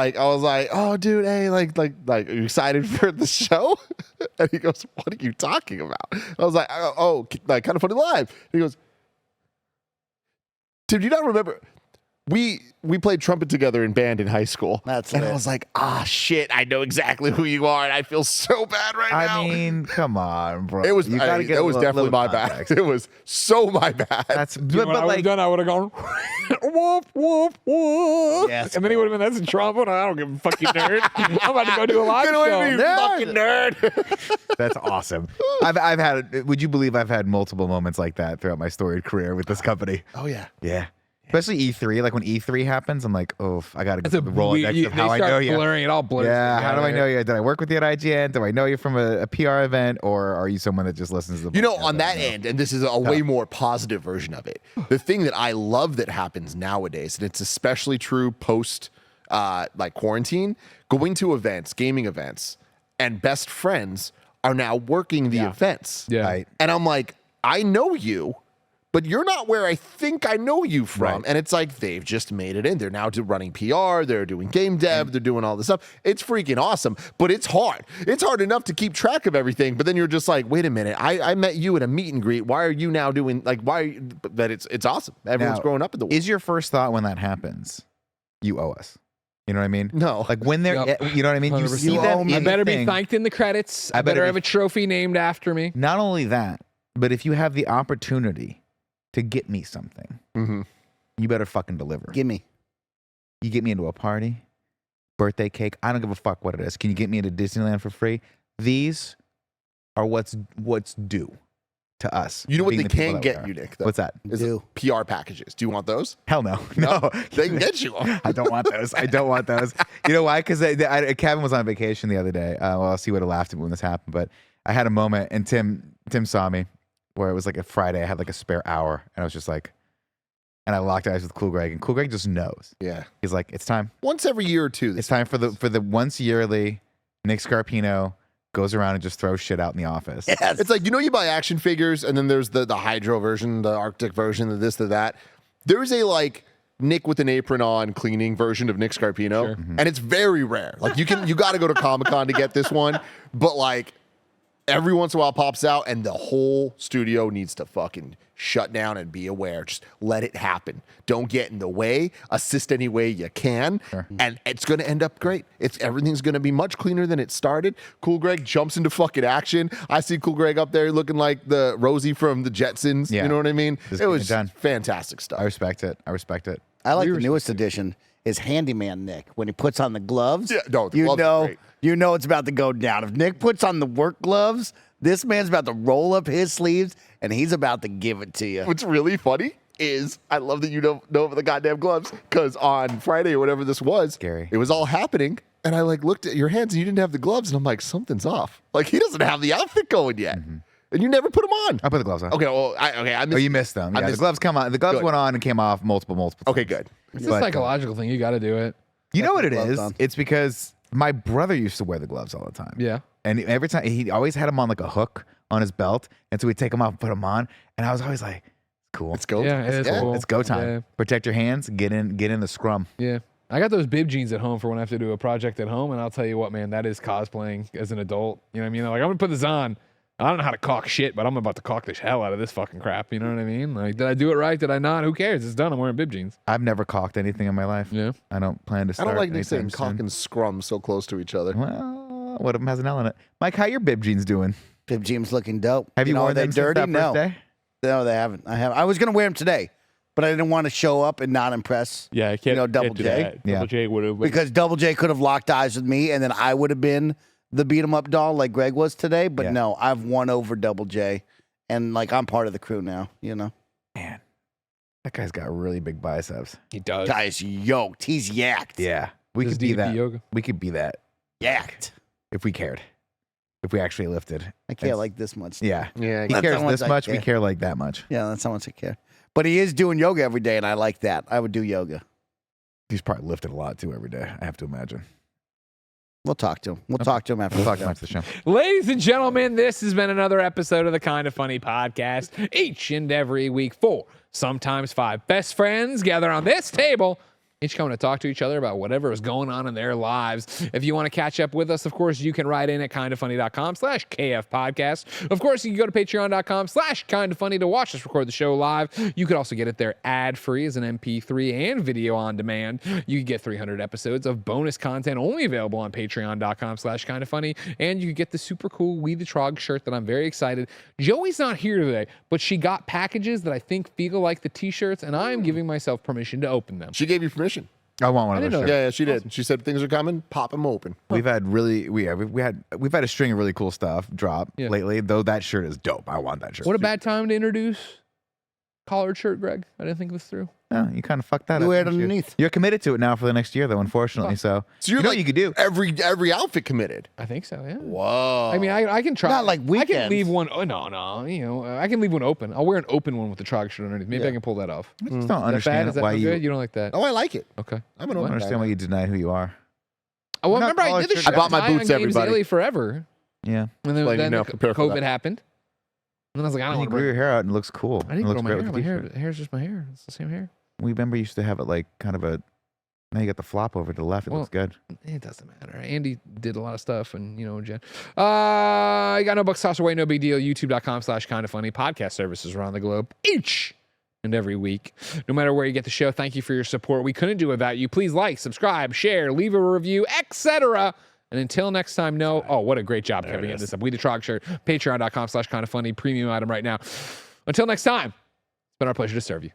like, oh, dude, hey, like, are you excited for the show? And he goes, what are you talking about? I was like, oh, like Kind of Funny Live. And he goes, Tim, do you not remember? We played trumpet together in band in high school. That's and lit. I was like, shit, I know exactly who you are, and I feel so bad right now. I mean, come on, bro. It was You gotta get it was definitely my context. bad. It was so my bad. That's But like, done, I would have gone, whoop, whoop, whoop. Yes, And then he would have been, that's a trombone. I don't give a fuck, you nerd. I'm about to go do a live Get away show. from me, you fucking nerd. That's awesome. I've had. Would you believe I've had multiple moments like that throughout my storied career with this company? Oh yeah. Yeah. Especially E3. Like when E3 happens, I'm like, oh, I got to That's go a to the Rolodex of how I know you. blurring. It all blurs. Yeah, how do I together. know you? Did I work with you at IGN? Do I know you from a PR event, or are you someone that just listens to the? You know, podcast? on that end, and this is a way more positive version of it. The thing that I love that happens nowadays, and it's especially true post like quarantine, going to events, gaming events, and best friends are now working the events. Yeah. Right. And I'm like, I know you, but you're not where I think I know you from. Right. And it's like, they've just made it in. They're now running PR. They're doing game dev. They're doing all this stuff. It's freaking awesome, but it's hard. It's hard enough to keep track of everything. But then you're just like, wait a minute. I met you at a meet and greet. Why are you now doing like, why? But it's awesome. Everyone's Now, growing up in the world. Is your first thought when that happens, you owe us? You know what I mean? No. Like when they're, Yep. you know what I mean? You 100%. see them. owe me. I in better the be thing. thanked in the credits. I better better be- have a trophy named after me. Not only that, but if you have the opportunity to get me something, you better fucking deliver. Gimme. You get me into a party, birthday cake. I don't give a fuck what it is. Can you get me into Disneyland for free? These are what's due to us. You know what being they the people can that we get are. you, Nick? Though, What's that? is Do. PR packages. Do you want those? Hell no. No. They can get you them. I don't want those. I don't want those. You know why? Because Kevin was on vacation the other day. Well, else he would have laughed at me when this happened. But I had a moment, and Tim saw me, where it was like a Friday. I had like a spare hour, and I was just like, and I locked eyes with Cool Greg, and Cool Greg just knows. Yeah. He's like, it's time. Once every year or two. It's time for the once yearly. Nick Scarpino goes around and just throws shit out in the office. Yes. It's like, you know, you buy action figures and then there's the hydro version, the Arctic version, the this, the that. There's a like Nick with an apron on cleaning version of Nick Scarpino. And it's very rare. Like you got to go to Comic-Con to get this one. But like every once in a while it pops out and the whole studio needs to fucking shut down and be aware. Just let it happen. Don't get in the way. Assist any way you can. And it's going to end up great. Everything's going to be much cleaner than it started. Cool Greg jumps into fucking action. I see Cool Greg up there looking like the Rosie from the Jetsons. Yeah. You know what I mean? Just It getting was it done. fantastic stuff. I respect it. I respect it. I like the newest edition is Handyman Nick. When he puts on the gloves, Yeah, no, the gloves are great. you know it's about to go down. If Nick puts on the work gloves, this man's about to roll up his sleeves and he's about to give it to you. What's really funny is I love that you don't know the goddamn gloves because on Friday or whatever this was, Scary. it was all happening. And I like looked at your hands and you didn't have the gloves. And I'm like, something's off. Like he doesn't have the outfit going yet. And you never put them on. I'll put the gloves on. Okay, well, I missed. Oh, you missed them. I Yeah, the missed- gloves come on. The gloves Good. went on and came off multiple times. Okay, good. It's a But, psychological thing. You got to do it. You know what it gloves is? on. It's because my brother used to wear the gloves all the time. Yeah. And every time he always had them on like a hook on his belt, and so we'd take them off and put them on, and I was always like, "Cool, Let's go. Yeah, it is Yeah. cool. it's go time. Yeah. Protect your hands. Get in the scrum." Yeah. I got those bib jeans at home for when I have to do a project at home. And I'll tell you what, man, that is cosplaying as an adult. You know what I mean? Like, I'm going to put this on. I don't know how to caulk shit, but I'm about to caulk the hell out of this fucking crap. You know what I mean? Like, did I do it right? Did I not? Who cares? It's done. I'm wearing bib jeans. I've never caulked anything in my life. Yeah. I don't plan to I start. don't like Nick anytime saying cock soon. and scrum so close to each other. Well, One of them has an L in it. Mike, how your bib jeans doing? Bib jeans looking dope. Have you know, worn are they them since dirty? that No. first day? No, they haven't. I was gonna wear them today, but I didn't want to show up and not impress. Yeah, I can't. Double can't do J. that. Yeah. Double J would have. Because Double J could have locked eyes with me, and then I would have been the beat 'em up doll like Greg was today. But Yeah. no, I've won over Double J, and like I'm part of the crew now. Man, that guy's got really big biceps. He does. Guy's yoked. He's yacked. Yeah, we Does could be DDP that. yoga? We could be that Yacked. if we cared. If we actually lifted. I care like this much. Yeah. Yeah. He That's cares how much this I much. We care. care like that much. Yeah, that's how much I care. But he is doing yoga every day, and I like that. I would do yoga. He's probably lifted a lot too every day. I have to imagine. We'll talk to him. We'll talk to him after We'll the talk show. about the show. Ladies and gentlemen, this has been another episode of the Kind of Funny podcast. Each and every week, 4, sometimes 5 best friends gather on this table, each coming to talk to each other about whatever is going on in their lives. If you want to catch up with us, of course, you can write in at kindafunny.com/KF podcast. Of course, you can go to patreon.com/kindafunny to watch us record the show live. You could also get it there ad-free as an MP3 and video on demand. You can get 300 episodes of bonus content only available on patreon.com/kindafunny. And you can get the super cool We the Trog shirt that I'm very excited. Joey's not here today, but she got packages that I think feel like the t-shirts, and I am giving myself permission to open them. She gave you permission. I want one I of didn't those know shirts. Yeah, she did. She said things are coming. Pop them open. We've had we've had a string of really cool stuff drop Yeah. lately. Though that shirt is dope. I want that shirt. What a bad time to introduce collared shirt, Greg. I didn't think this through. No, you kind of fucked that You up. wear it didn't you? underneath. You're committed to it now for the next year, though. Unfortunately, so So you're you know like what you could do. every outfit committed. I think so, yeah. Whoa. I mean, I can try. Not like I can weekends. leave one. Oh, no. You know, I can leave one open. I'll wear an open one with the trog shirt underneath. Maybe I can pull that off. I just don't Is that bad? understand Is that why no you. good? You don't like that? Oh, I like it. Okay. I'm an I open don't understand why you deny who you are. Oh, well, Not remember I collared did the shirt. shirt I bought my tie on boots, Games everybody. Daily forever. Yeah, And then, Letting you then know, the prepare for COVID that. happened. And then I was like, I don't you want to grew bring your hair out and it looks cool. I It didn't looks grow my great hair. with My the hair. t-shirt. Hair's just my hair. It's the same hair. We remember you used to have it like kind of a. Now you got the flop over to the left. It Well, looks good. It doesn't matter. Andy did a lot of stuff, and Jen. I got no bucks tossed away, no big deal. YouTube.com/kindafunny. Podcast services around the globe each and every week. No matter where you get the show, thank you for your support. We couldn't do it without you. Please like, subscribe, share, leave a review, etc. And until next time, what a great job, Kevin, getting this up. We the Trog shirt, patreon.com/kindafunny, premium item right now. Until next time, it's been our pleasure to serve you.